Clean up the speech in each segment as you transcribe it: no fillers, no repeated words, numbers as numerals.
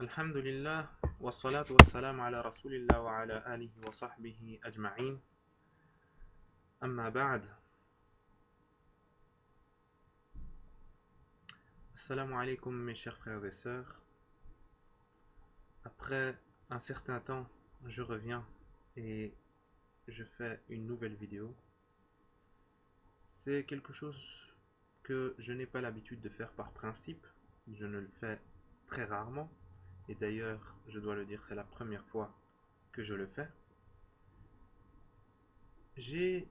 Alhamdulillah, wa salatu wa salam ala rasulillah wa ala alihi wa sahbihi ajma'in. Amma ba'd. Assalamu alaikum mes chers frères et sœurs. Après un certain temps, je reviens et je fais une nouvelle vidéo. C'est quelque chose que je n'ai pas l'habitude de faire par principe. Je ne le fais très rarement. Et d'ailleurs, je dois le dire, c'est la première fois que je le fais. J'ai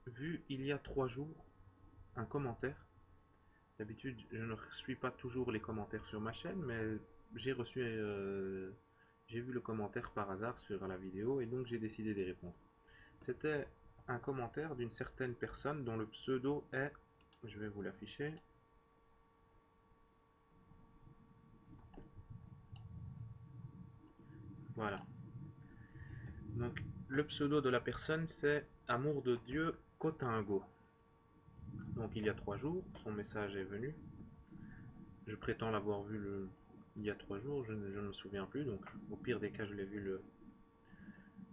vu il y a 3 jours un commentaire. D'habitude, je ne suis pas toujours les commentaires sur ma chaîne, mais j'ai vu le commentaire par hasard sur la vidéo et donc j'ai décidé d'y répondre. C'était un commentaire d'une certaine personne dont le pseudo est, je vais vous l'afficher. Voilà. Donc, le pseudo de la personne, c'est Amour de Dieu Cotingo. Donc, il y a 3 jours, son message est venu. Je prétends l'avoir vu il y a 3 jours, je ne me souviens plus. Donc, au pire des cas, je l'ai vu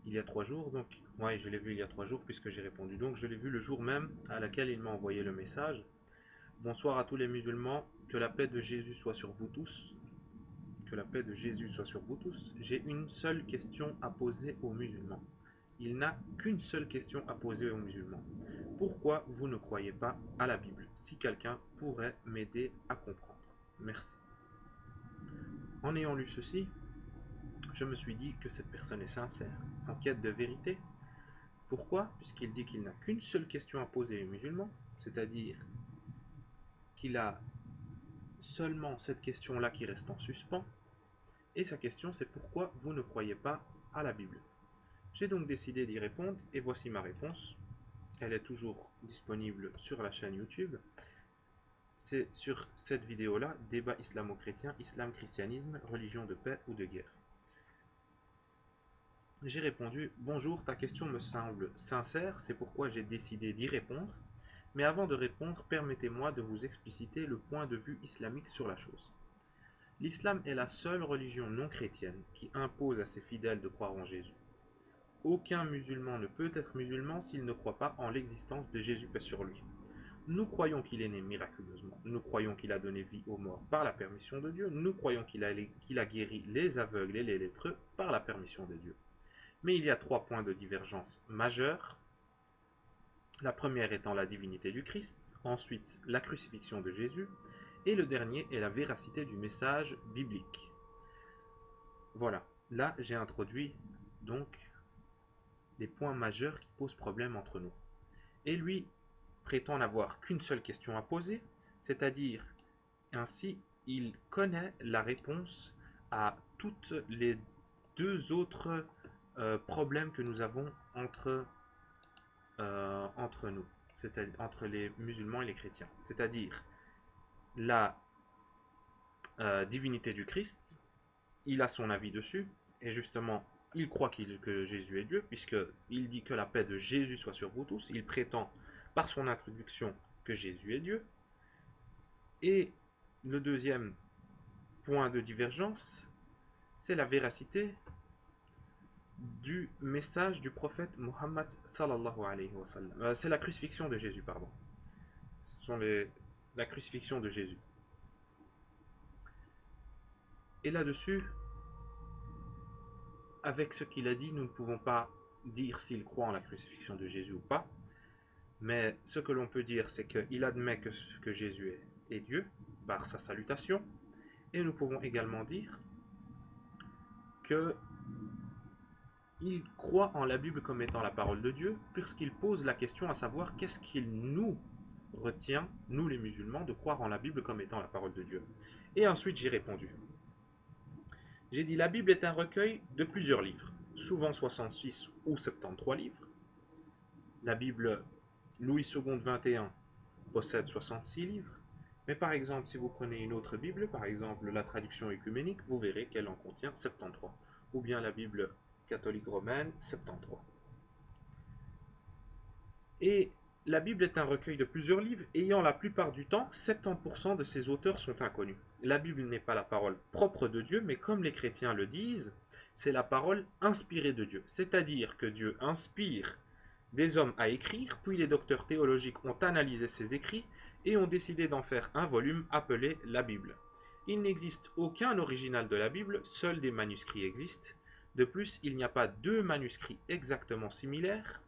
il y a 3 jours. Donc, ouais, je l'ai vu il y a 3 jours puisque j'ai répondu. Donc, je l'ai vu le jour même à laquelle il m'a envoyé le message. Bonsoir à tous les musulmans, que la paix de Jésus soit sur vous tous. Que la paix de Jésus soit sur vous tous. J'ai une seule question à poser aux musulmans. Il n'a qu'une seule question à poser aux musulmans. Pourquoi vous ne croyez pas à la Bible? Si quelqu'un pourrait m'aider à comprendre. Merci. En ayant lu ceci, je me suis dit que cette personne est sincère, en quête de vérité. Pourquoi? Puisqu'il dit qu'il n'a qu'une seule question à poser aux musulmans, c'est-à-dire qu'il a seulement cette question-là qui reste en suspens, et sa question c'est pourquoi vous ne croyez pas à la Bible. J'ai donc décidé d'y répondre, et voici ma réponse. Elle est toujours disponible sur la chaîne YouTube. C'est sur cette vidéo-là, débat islamo-chrétien, islam-christianisme, religion de paix ou de guerre. J'ai répondu, bonjour, ta question me semble sincère, c'est pourquoi j'ai décidé d'y répondre. Mais avant de répondre, permettez-moi de vous expliciter le point de vue islamique sur la chose. L'islam est la seule religion non chrétienne qui impose à ses fidèles de croire en Jésus. Aucun musulman ne peut être musulman s'il ne croit pas en l'existence de Jésus paix sur lui. Nous croyons qu'il est né miraculeusement. Nous croyons qu'il a donné vie aux morts par la permission de Dieu. Nous croyons qu'il a guéri les aveugles et les lépreux par la permission de Dieu. Mais il y a 3 points de divergence majeurs. La première étant la divinité du Christ, ensuite la crucifixion de Jésus, et le dernier est la véracité du message biblique. Voilà, là j'ai introduit donc les points majeurs qui posent problème entre nous. Et lui prétend n'avoir qu'une seule question à poser, c'est-à-dire ainsi il connaît la réponse à toutes les 2 autres problèmes que nous avons entre nous, c'est-à-dire entre les musulmans et les chrétiens, c'est-à-dire la divinité du Christ. Il a son avis dessus, et justement, il croit que Jésus est Dieu, puisqu'il dit que la paix de Jésus soit sur vous tous. Il prétend par son introduction que Jésus est Dieu. Et le deuxième point de divergence, c'est la véracité du message du prophète Muhammad sallallahu alayhi wa sallam. C'est la crucifixion de Jésus, pardon. Ce sont la crucifixion de Jésus. Et là-dessus, avec ce qu'il a dit, nous ne pouvons pas dire s'il croit en la crucifixion de Jésus ou pas. Mais ce que l'on peut dire, c'est qu'il admet que Jésus est Dieu par sa salutation. Et nous pouvons également dire que il croit en la Bible comme étant la parole de Dieu, puisqu'il pose la question à savoir qu'est-ce qu'il nous retient, nous les musulmans, de croire en la Bible comme étant la parole de Dieu. Et ensuite j'ai répondu. J'ai dit la Bible est un recueil de plusieurs livres, souvent 66 ou 73 livres. La Bible Louis II 21 possède 66 livres. Mais par exemple, si vous prenez une autre Bible, par exemple la traduction œcuménique, vous verrez qu'elle en contient 73. Ou bien la Bible catholique romaine, 73. Et la Bible est un recueil de plusieurs livres ayant la plupart du temps 70% de ses auteurs sont inconnus. la Bible n'est pas la parole propre de Dieu, mais comme les chrétiens le disent, c'est la parole inspirée de Dieu. C'est-à-dire que Dieu inspire des hommes à écrire, puis les docteurs théologiques ont analysé ces écrits et ont décidé d'en faire un volume appelé la Bible. Il n'existe aucun original de la Bible, seuls des manuscrits existent. De plus, il n'y a pas deux manuscrits exactement similaires.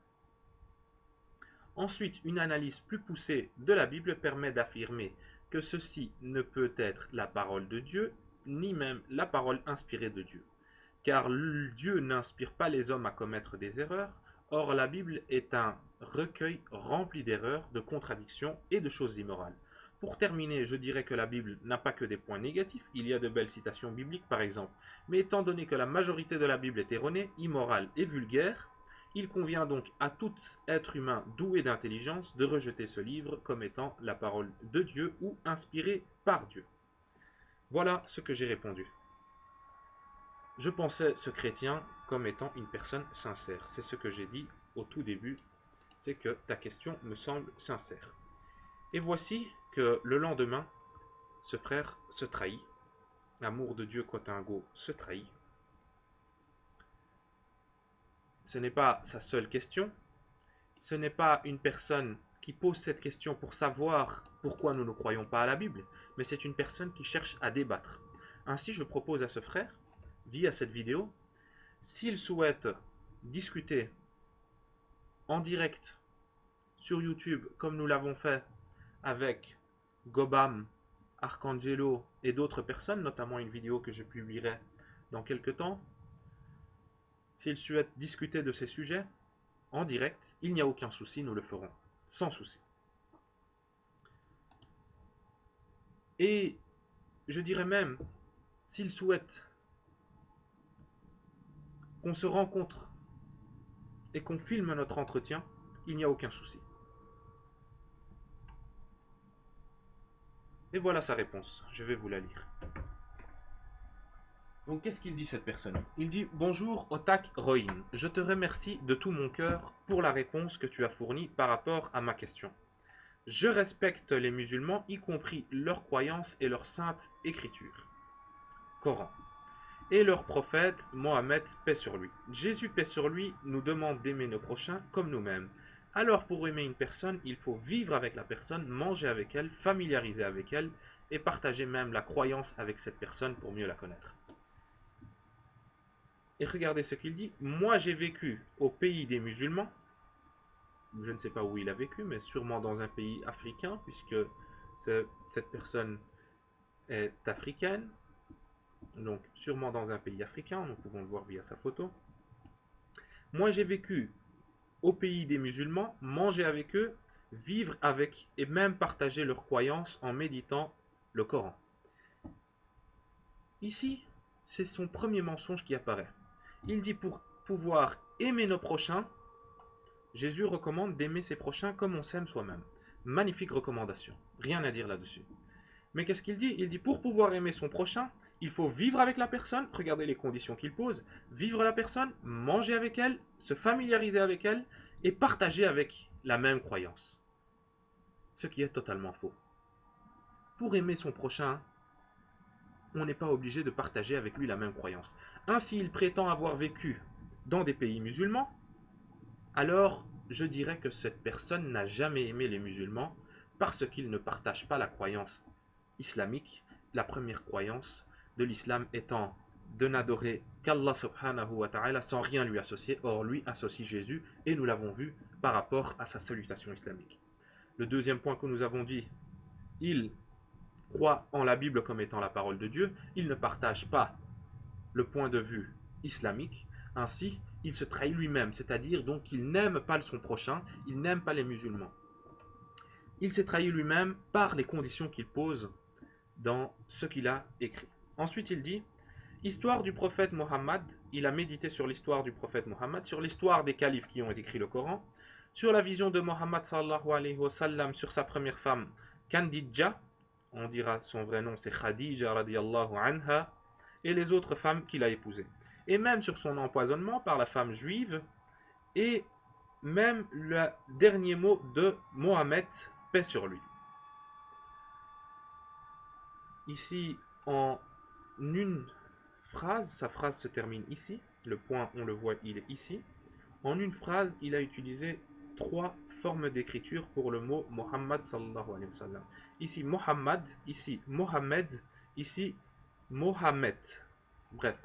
Ensuite, une analyse plus poussée de la Bible permet d'affirmer que ceci ne peut être la parole de Dieu, ni même la parole inspirée de Dieu. Car Dieu n'inspire pas les hommes à commettre des erreurs. Or, la Bible est un recueil rempli d'erreurs, de contradictions et de choses immorales. Pour terminer, je dirais que la Bible n'a pas que des points négatifs, il y a de belles citations bibliques par exemple, mais étant donné que la majorité de la Bible est erronée, immorale et vulgaire, il convient donc à tout être humain doué d'intelligence de rejeter ce livre comme étant la parole de Dieu ou inspiré par Dieu. Voilà ce que j'ai répondu. Je pensais ce chrétien comme étant une personne sincère. C'est ce que j'ai dit au tout début, c'est que ta question me semble sincère. Et voici que le lendemain, ce frère se trahit. L'amour de Dieu Cotingo se trahit. Ce n'est pas sa seule question. Ce n'est pas une personne qui pose cette question pour savoir pourquoi nous ne croyons pas à la Bible, mais c'est une personne qui cherche à débattre. Ainsi, je propose à ce frère, via cette vidéo, s'il souhaite discuter en direct sur YouTube, comme nous l'avons fait avec Gobam, Arcangelo et d'autres personnes, notamment une vidéo que je publierai dans quelques temps, s'il souhaite discuter de ces sujets en direct, il n'y a aucun souci, nous le ferons, sans souci. Et je dirais même, s'il souhaite qu'on se rencontre et qu'on filme notre entretien, il n'y a aucun souci. Et voilà sa réponse, je vais vous la lire. Donc qu'est-ce qu'il dit cette personne? Il dit: Bonjour Otak Roin, je te remercie de tout mon cœur pour la réponse que tu as fournie par rapport à ma question. Je respecte les musulmans, y compris leurs croyances et leur sainte écriture, Coran, et leur prophète Mohammed, paix sur lui. Jésus, paix sur lui, nous demande d'aimer nos prochains comme nous-mêmes. Alors pour aimer une personne, il faut vivre avec la personne, manger avec elle, familiariser avec elle et partager même la croyance avec cette personne pour mieux la connaître. Et regardez ce qu'il dit: moi j'ai vécu au pays des musulmans, je ne sais pas où il a vécu, mais sûrement dans un pays africain, puisque cette personne est africaine, donc sûrement dans un pays africain, nous pouvons le voir via sa photo. Moi j'ai vécu au pays des musulmans, manger avec eux, vivre avec et même partager leurs croyances en méditant le Coran. Ici, c'est son premier mensonge qui apparaît. Il dit: pour pouvoir aimer nos prochains, Jésus recommande d'aimer ses prochains comme on s'aime soi-même. Magnifique recommandation, rien à dire là-dessus. Mais qu'est-ce qu'il dit? Il dit: pour pouvoir aimer son prochain, il faut vivre avec la personne, regardez les conditions qu'il pose, vivre la personne, manger avec elle, se familiariser avec elle et partager avec la même croyance. Ce qui est totalement faux. Pour aimer son prochain, on n'est pas obligé de partager avec lui la même croyance. Ainsi, il prétend avoir vécu dans des pays musulmans, alors je dirais que cette personne n'a jamais aimé les musulmans parce qu'ils ne partagent pas la croyance islamique, la première croyance de l'islam étant de n'adorer qu'Allah subhanahu wa ta'ala sans rien lui associer. Or lui associe Jésus et nous l'avons vu par rapport à sa salutation islamique. Le deuxième point que nous avons dit, il croit en la Bible comme étant la parole de Dieu, il ne partage pas le point de vue islamique, ainsi il se trahit lui-même, c'est-à-dire donc qu'il n'aime pas son prochain, il n'aime pas les musulmans. Il s'est trahi lui-même par les conditions qu'il pose dans ce qu'il a écrit. Ensuite il dit: histoire du prophète Mohammed, il a médité sur l'histoire du prophète Mohammed, sur l'histoire des califes qui ont écrit le Coran, sur la vision de Mohammed sallallahu alayhi wa sallam sur sa première femme Kandidja, on dira son vrai nom c'est Khadija radiyallahu anha, et les autres femmes qu'il a épousées. Et même sur son empoisonnement par la femme juive, et même le dernier mot de Mohammed, paix sur lui. Ici, en une phrase, sa phrase se termine ici, le point on le voit il est ici, en une phrase il a utilisé trois formes d'écriture pour le mot Muhammad sallallahu alayhi wa sallam. Ici Muhammad, ici Mohammed, ici Mohammed. Bref,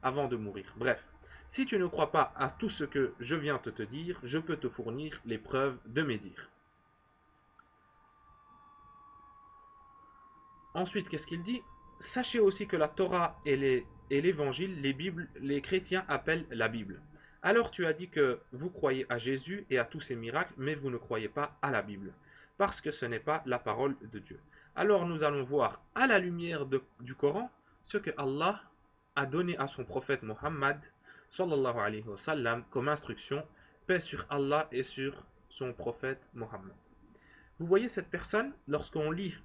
avant de mourir. Bref, si tu ne crois pas à tout ce que je viens de te dire, je peux te fournir les preuves de mes dires. Ensuite, qu'est-ce qu'il dit? Sachez aussi que la Torah et l'évangile, les Bibles, les chrétiens appellent la Bible. Alors tu as dit que vous croyez à Jésus et à tous ses miracles, mais vous ne croyez pas à la Bible, parce que ce n'est pas la parole de Dieu. Alors nous allons voir à la lumière du Coran ce que Allah a donné à son prophète Mohammed sallallahu alayhi wa sallam comme instruction, paix sur Allah et sur son prophète Mohammed. Vous voyez cette personne, lorsqu'on lit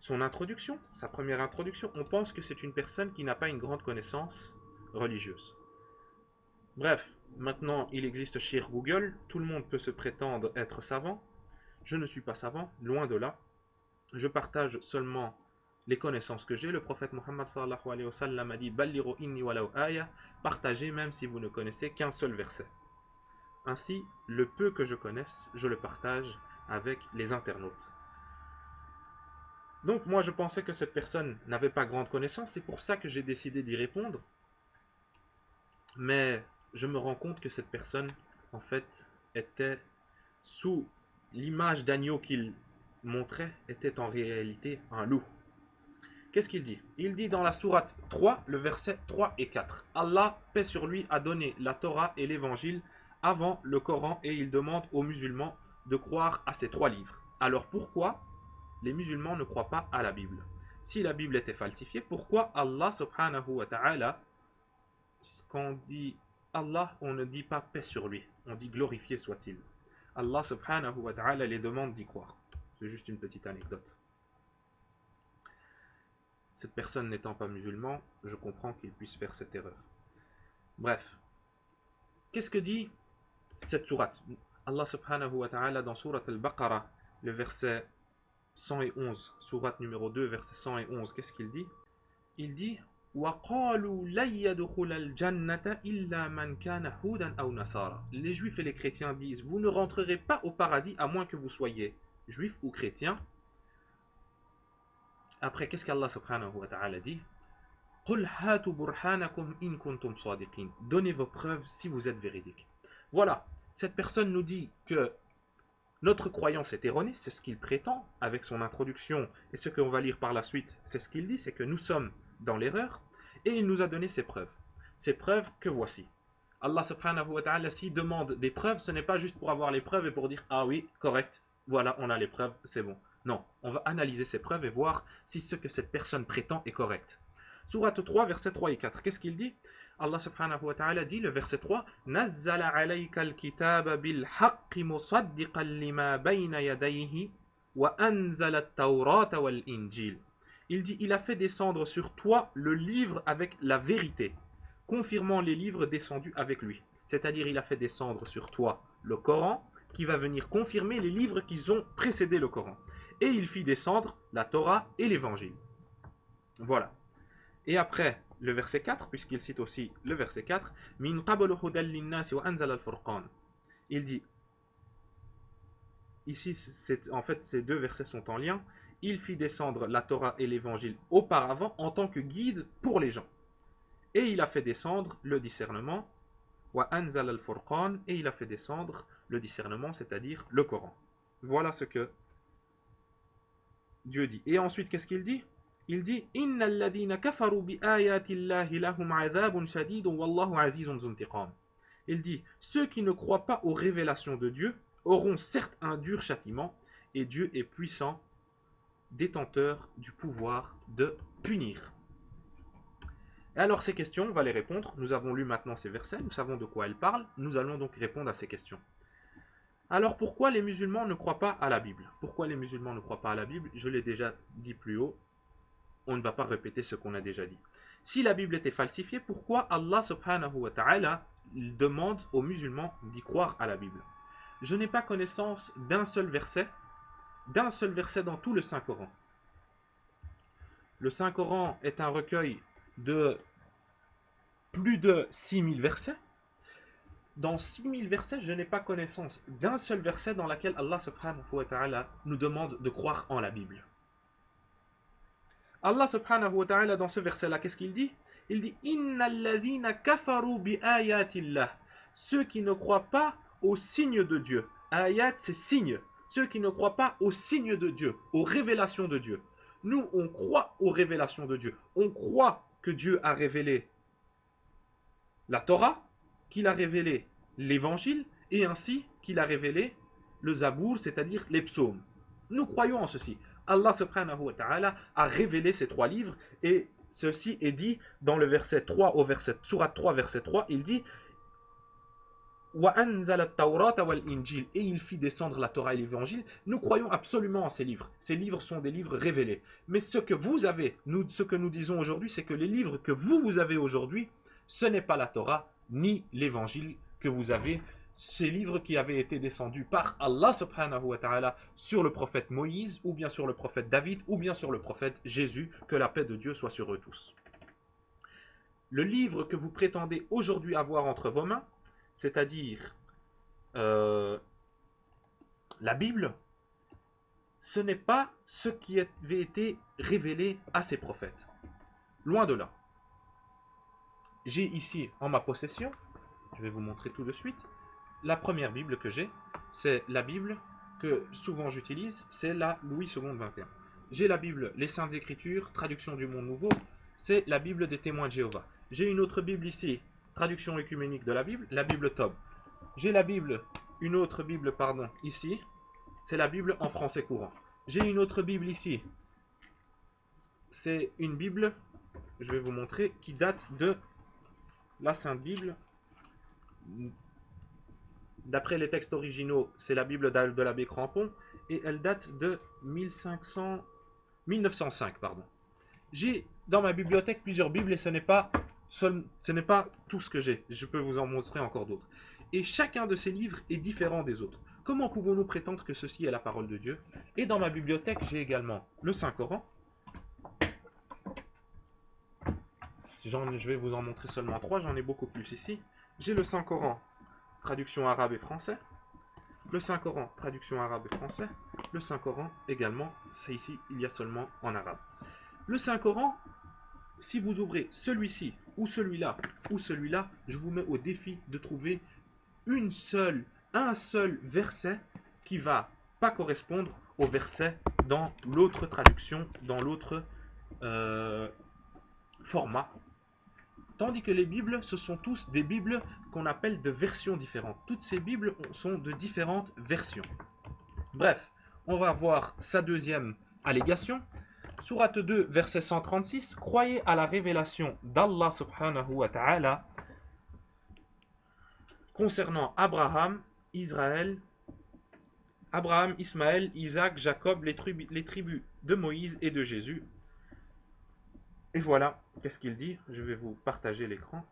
son introduction, sa première introduction, on pense que c'est une personne qui n'a pas une grande connaissance religieuse. Bref, maintenant il existe chez Google, tout le monde peut se prétendre être savant. Je ne suis pas savant, loin de là. Je partage seulement les connaissances que j'ai. Le prophète Mohammed sallallahu alayhi wa sallam a dit Balliru inni walau aya, partagez même si vous ne connaissez qu'un seul verset. Ainsi, le peu que je connaisse, je le partage avec les internautes. Donc moi je pensais que cette personne n'avait pas grande connaissance, c'est pour ça que j'ai décidé d'y répondre. Mais je me rends compte que cette personne, en fait, était sous l'image d'agneau qu'il montrait, était en réalité un loup. Qu'est-ce qu'il dit? Il dit dans la sourate 3, le verset 3 et 4. Allah, paix sur lui, a donné la Torah et l'évangile avant le Coran et il demande aux musulmans de croire à ces trois livres. Alors pourquoi les musulmans ne croient pas à la Bible? Si la Bible était falsifiée, pourquoi Allah subhanahu wa ta'ala, quand on dit Allah, on ne dit pas paix sur lui, on dit glorifié soit-il. Allah subhanahu wa ta'ala les demande d'y croire. C'est juste une petite anecdote. Cette personne n'étant pas musulman, je comprends qu'il puisse faire cette erreur. Bref, qu'est-ce que dit cette sourate? Allah subhanahu wa ta'ala dans sourate al-Baqarah, le verset 111, sourate numéro 2, verset 111, qu'est-ce qu'il dit? Il dit وَقَالُوا لَن يَدْخُلَ الْجَنَّةَ إِلَّا مَنْ كَانَ هُودًا أَوْ نَصَارَى. Les juifs et les chrétiens disent vous ne rentrerez pas au paradis à moins que vous soyez juifs ou chrétiens. Après, qu'est-ce qu'Allah subhanahu wa ta'ala dit? قُلْ هَاتُوا بُرْهَانَكُمْ إِن كُنْتُمْ صَادِقِينَ. Donnez vos preuves si vous êtes véridiques. Voilà, cette personne nous dit que notre croyance est erronée, c'est ce qu'il prétend avec son introduction, et ce qu'on va lire par la suite, c'est ce qu'il dit, c'est que nous sommes dans l'erreur, et il nous a donné ses preuves. Ces preuves que voici. Allah subhanahu wa ta'ala, s'il demande des preuves, ce n'est pas juste pour avoir les preuves et pour dire ah oui, correct, voilà, on a les preuves, c'est bon. Non, on va analyser ces preuves et voir si ce que cette personne prétend est correct. Sourate 3, versets 3 et 4, qu'est-ce qu'il dit? Allah subhanahu wa ta'ala dit, le verset 3, نَزَّلَ عَلَيْكَ الْكِتَابَ بِالْحَقِّ مُصَدِّقًا لِمَا بَيْنَ يَدَيْهِ وَأَنزَلَ التَّوْرَاةَ وَالْإِنْجِيلَ. Il dit, il a fait descendre sur toi le livre avec la vérité, confirmant les livres descendus avec lui. C'est-à-dire, il a fait descendre sur toi le Coran, qui va venir confirmer les livres qui ont précédé le Coran. Et il fit descendre la Torah et l'Évangile. Voilà. Et après, le verset 4, puisqu'il cite aussi le verset 4, Min qablu hudan linnasi wa anzala al-furqan. Il dit, ici, en fait, ces deux versets sont en lien. Il fit descendre la Torah et l'Évangile auparavant en tant que guide pour les gens. Et il a fait descendre le discernement, wa anzala al-furqan, et il a fait descendre le discernement, c'est-à-dire le Coran. Voilà ce que Dieu dit. Et ensuite, qu'est-ce qu'il dit? Il dit Inna alladhina kafaru bi ayati Allahi lahum adhabun shadidun wallahu azizun zuntiqam. Il dit ceux qui ne croient pas aux révélations de Dieu auront certes un dur châtiment et Dieu est puissant, détenteur du pouvoir de punir. Et alors ces questions, on va les répondre. Nous avons lu maintenant ces versets, nous savons de quoi elles parlent, nous allons donc répondre à ces questions. Alors pourquoi les musulmans ne croient pas à la Bible? Pourquoi les musulmans ne croient pas à la Bible? Je l'ai déjà dit plus haut. On ne va pas répéter ce qu'on a déjà dit. Si la Bible était falsifiée, pourquoi Allah subhanahu wa ta'ala demande aux musulmans d'y croire à la Bible? Je n'ai pas connaissance d'un seul verset dans tout le Saint-Coran, Le Saint-Coran est un recueil de plus de 6000 versets. Dans 6000 versets, je n'ai pas connaissance d'un seul verset dans lequel Allah subhanahu wa ta'ala nous demande de croire en la Bible. Allah subhanahu wa ta'ala dans ce verset-là, qu'est-ce qu'il dit? Il dit Innal ladhina kafaru bi ayatillah. Ceux qui ne croient pas aux signes de Dieu. Ayat, c'est signe. Ceux qui ne croient pas aux signes de Dieu, aux révélations de Dieu. Nous, on croit aux révélations de Dieu. On croit que Dieu a révélé la Torah, qu'il a révélé l'évangile, et ainsi qu'il a révélé le Zabour, c'est-à-dire les psaumes. Nous croyons en ceci. Allah subhanahu wa ta'ala a révélé ces trois livres, et ceci est dit dans le verset 3 au verset, surat 3, verset 3, il dit et il fit descendre la Torah et l'évangile. Nous croyons absolument en ces livres. Ces livres sont des livres révélés. Mais ce que vous avez, ce que nous disons aujourd'hui, c'est que les livres que vous avez aujourd'hui, ce n'est pas la Torah ni l'évangile que vous avez. Ces livres qui avaient été descendus par Allah subhanahu wa ta'ala sur le prophète Moïse, ou bien sur le prophète David, ou bien sur le prophète Jésus, que la paix de Dieu soit sur eux tous. Le livre que vous prétendez aujourd'hui avoir entre vos mains, c'est-à-dire la Bible, ce n'est pas ce qui avait été révélé à ces prophètes. Loin de là. J'ai ici en ma possession, je vais vous montrer tout de suite, la première Bible que j'ai, c'est la Bible que souvent j'utilise, c'est la Louis II 21. J'ai la Bible Les Saintes Écritures, traduction du Monde Nouveau, c'est la Bible des Témoins de Jéhovah. J'ai une autre Bible ici, traduction œcuménique de la Bible Tob. J'ai la Bible, une autre Bible, pardon, ici, c'est la Bible en français courant. J'ai une autre Bible ici, c'est une Bible, je vais vous montrer, qui date de la Sainte Bible. D'après les textes originaux, c'est la Bible de l'abbé Crampon, et elle date de 1905, pardon. J'ai dans ma bibliothèque plusieurs Bibles, et ce n'est pas tout ce que j'ai. Je peux vous en montrer encore d'autres. Et chacun de ces livres est différent des autres. Comment pouvons-nous prétendre que ceci est la parole de Dieu? Et dans ma bibliothèque, j'ai également le Saint-Coran. Je vais vous en montrer seulement 3, j'en ai beaucoup plus ici. J'ai le Saint-Coran, traduction arabe et français. Le Saint-Coran, traduction arabe et français. Le Saint-Coran également, c'est ici, il y a seulement en arabe. Le Saint-Coran, si vous ouvrez celui-ci, ou celui-là, je vous mets au défi de trouver un seul verset qui va pas correspondre au verset dans l'autre traduction, dans l'autre format. Tandis que les Bibles, ce sont tous des Bibles qu'on appelle de versions différentes. Toutes ces Bibles sont de différentes versions. Bref, on va voir sa deuxième allégation. Sourate 2, verset 136. Croyez à la révélation d'Allah subhanahu wa ta'ala concernant Abraham, Ismaël, Isaac, Jacob, les tribus de Moïse et de Jésus. Et voilà, qu'est-ce qu'il dit? Je vais vous partager l'écran.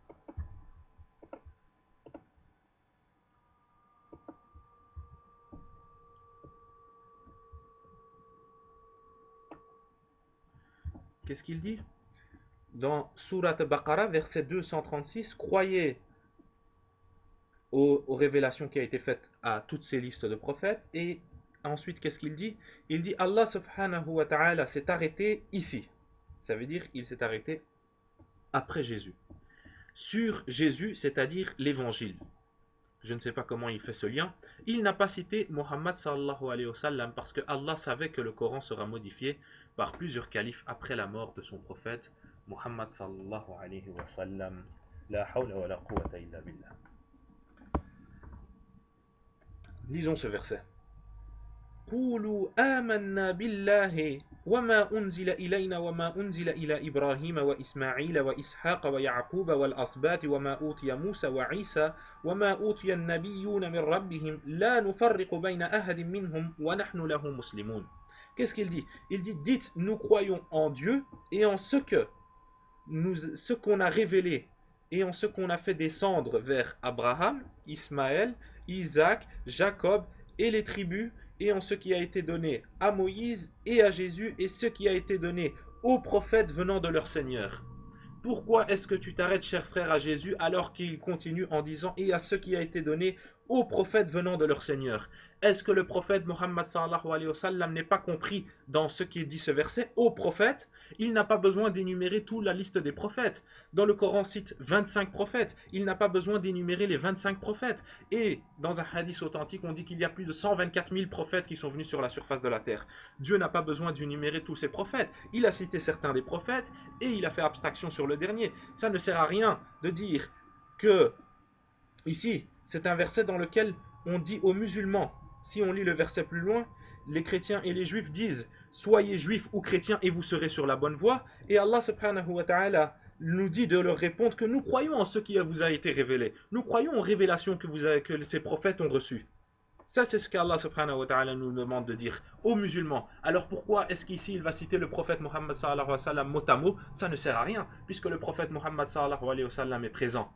Qu'est-ce qu'il dit? Dans Surat Baqarah, verset 236, croyez aux révélations qui a été faites à toutes ces listes de prophètes. Et ensuite, qu'est-ce qu'il dit? Il dit Allah subhanahu wa ta'ala s'est arrêté ici. Ça veut dire il s'est arrêté après Jésus. Sur Jésus, c'est-à-dire l'évangile. Je ne sais pas comment il fait ce lien. Il n'a pas cité Muhammad sallallahu alayhi wa sallam parce que Allah savait que le Coran sera modifié par plusieurs califes après la mort de son prophète Muhammad sallallahu alayhi wa sallam. La hawla wa la quwwata illa billah. Lisons ce verset. قولوا آمنا بالله وما أنزل إلينا وما أنزل إلى إبراهيم وإسماعيل وإسحاق ويعقوب والأسباط وما أوتي موسى وعيسى وما أوتي النبيون من ربهم لا نفرق بين أحد منهم ونحن له مسلمون. Qu'est-ce qu'il dit? Il dit dites nous croyons en Dieu et en ce qu'on a révélé et en ce qu'on a fait descendre vers Abraham, Ismaël, Isaac, Jacob et les tribus, et en ce qui a été donné à Moïse et à Jésus, et ce qui a été donné aux prophètes venant de leur Seigneur. Pourquoi est-ce que tu t'arrêtes, cher frère, à Jésus alors qu'il continue en disant et à ce qui a été donné aux prophètes venant de leur Seigneur? Est-ce que le prophète Mohammed sallallahu alayhi wa sallam n'est pas compris dans ce qui dit ce verset? Aux prophètes, il n'a pas besoin d'énumérer toute la liste des prophètes. Dans le Coran cite 25 prophètes, il n'a pas besoin d'énumérer les 25 prophètes. Et dans un hadith authentique, on dit qu'il y a plus de 124 000 prophètes qui sont venus sur la surface de la terre. Dieu n'a pas besoin d'énumérer tous ces prophètes. Il a cité certains des prophètes et il a fait abstraction sur le dernier. Ça ne sert à rien de dire que ici, c'est un verset dans lequel on dit aux musulmans, si on lit le verset plus loin, les chrétiens et les juifs disent soyez juifs ou chrétiens et vous serez sur la bonne voie. Et Allah subhanahu wa ta'ala nous dit de leur répondre que nous croyons en ce qui vous a été révélé. Nous croyons aux révélations que ces prophètes ont reçues. Ça, c'est ce qu'Allah subhanahu wa ta'ala nous demande de dire aux musulmans. Alors pourquoi est-ce qu'ici il va citer le prophète Mohammed sallallahu alayhi wa sallam mot à mot? Ça ne sert à rien, puisque le prophète Mohammed sallallahu alayhi wa sallam est présent.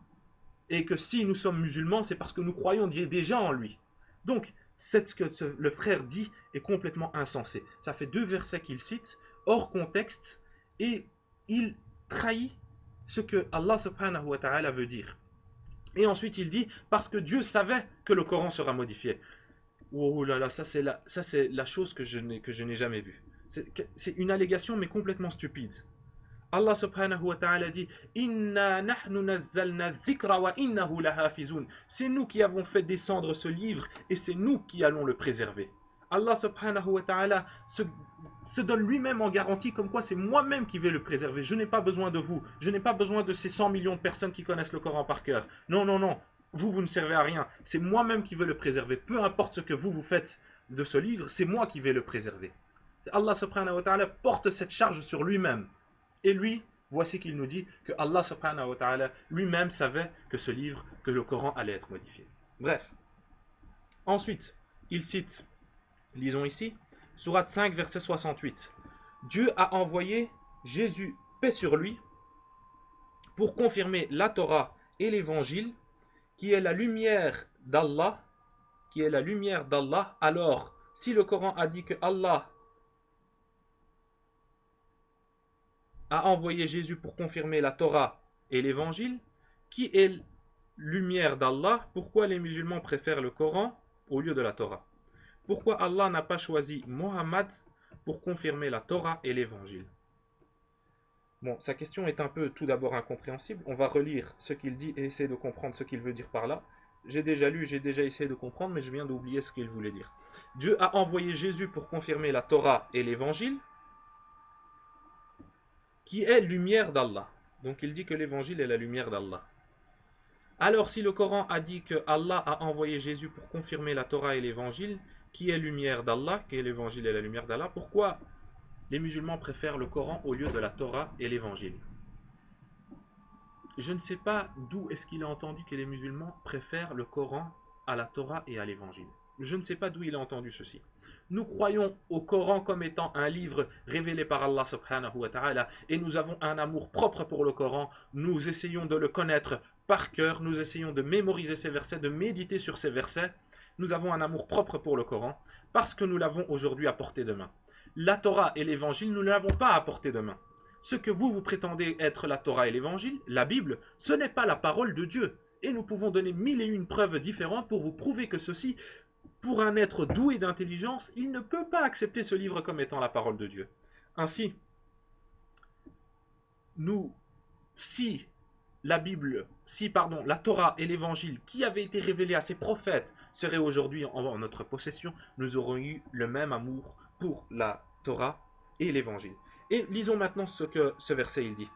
Et que si nous sommes musulmans, c'est parce que nous croyons déjà en lui. Donc, ce que le frère dit est complètement insensé. Ça fait deux versets qu'il cite, hors contexte, et il trahit ce que Allah subhanahu wa ta'ala veut dire. Et ensuite il dit, parce que Dieu savait que le Coran sera modifié. Oh là là, ça c'est la chose que je n'ai jamais vue. C'est une allégation mais complètement stupide. Allah subhanahu wa ta'ala dit Inna nahnu nazzalna dhikra wa innahu lahafizun. C'est nous qui avons fait descendre ce livre et c'est nous qui allons le préserver. Allah subhanahu wa ta'ala se donne lui-même en garantie comme quoi c'est moi-même qui vais le préserver. Je n'ai pas besoin de vous. Je n'ai pas besoin de ces 100 millions de personnes qui connaissent le Coran par cœur. Non, non, non. Vous ne servez à rien. C'est moi-même qui vais le préserver. Peu importe ce que vous faites de ce livre, c'est moi qui vais le préserver. Allah subhanahu wa ta'ala porte cette charge sur lui-même. Et lui, voici qu'il nous dit que Allah subhanahu wa ta'ala lui-même savait que ce livre, que le Coran allait être modifié. Bref. Ensuite, il cite, lisons ici, Sourate 5, verset 68. Dieu a envoyé Jésus, paix sur lui, pour confirmer la Torah et l'Évangile, qui est la lumière d'Allah, Alors, si le Coran a dit que Allah a envoyé Jésus pour confirmer la Torah et l'Évangile, qui est lumière d'Allah, pourquoi les musulmans préfèrent le Coran au lieu de la Torah? Pourquoi Allah n'a pas choisi Mohammed pour confirmer la Torah et l'Évangile? Bon, sa question est un peu tout d'abord incompréhensible. On va relire ce qu'il dit et essayer de comprendre ce qu'il veut dire par là. J'ai déjà lu, j'ai déjà essayé de comprendre, mais je viens d'oublier ce qu'il voulait dire. Dieu a envoyé Jésus pour confirmer la Torah et l'Évangile, qui est lumière d'Allah. Donc il dit que l'évangile est la lumière d'Allah. Alors si le Coran a dit que Allah a envoyé Jésus pour confirmer la Torah et l'évangile, qui est lumière d'Allah, qui est l'évangile et la lumière d'Allah, pourquoi les musulmans préfèrent le Coran au lieu de la Torah et l'évangile? Je ne sais pas d'où est-ce qu'il a entendu que les musulmans préfèrent le Coran à la Torah et à l'évangile. Je ne sais pas d'où il a entendu ceci. Nous croyons au Coran comme étant un livre révélé par Allah subhanahu wa ta'ala et nous avons un amour propre pour le Coran. Nous essayons de le connaître par cœur, nous essayons de mémoriser ces versets, de méditer sur ces versets. Nous avons un amour propre pour le Coran parce que nous l'avons aujourd'hui à portée de main. La Torah et l'Évangile, nous ne l'avons pas à portée de main. Ce que vous prétendez être la Torah et l'Évangile, la Bible, ce n'est pas la parole de Dieu. Et nous pouvons donner mille et une preuves différentes pour vous prouver que ceci, pour un être doué d'intelligence, il ne peut pas accepter ce livre comme étant la parole de Dieu. Ainsi, si la Torah et l'Évangile qui avaient été révélés à ces prophètes seraient aujourd'hui en notre possession, nous aurions eu le même amour pour la Torah et l'Évangile. Et lisons maintenant ce que ce verset il dit.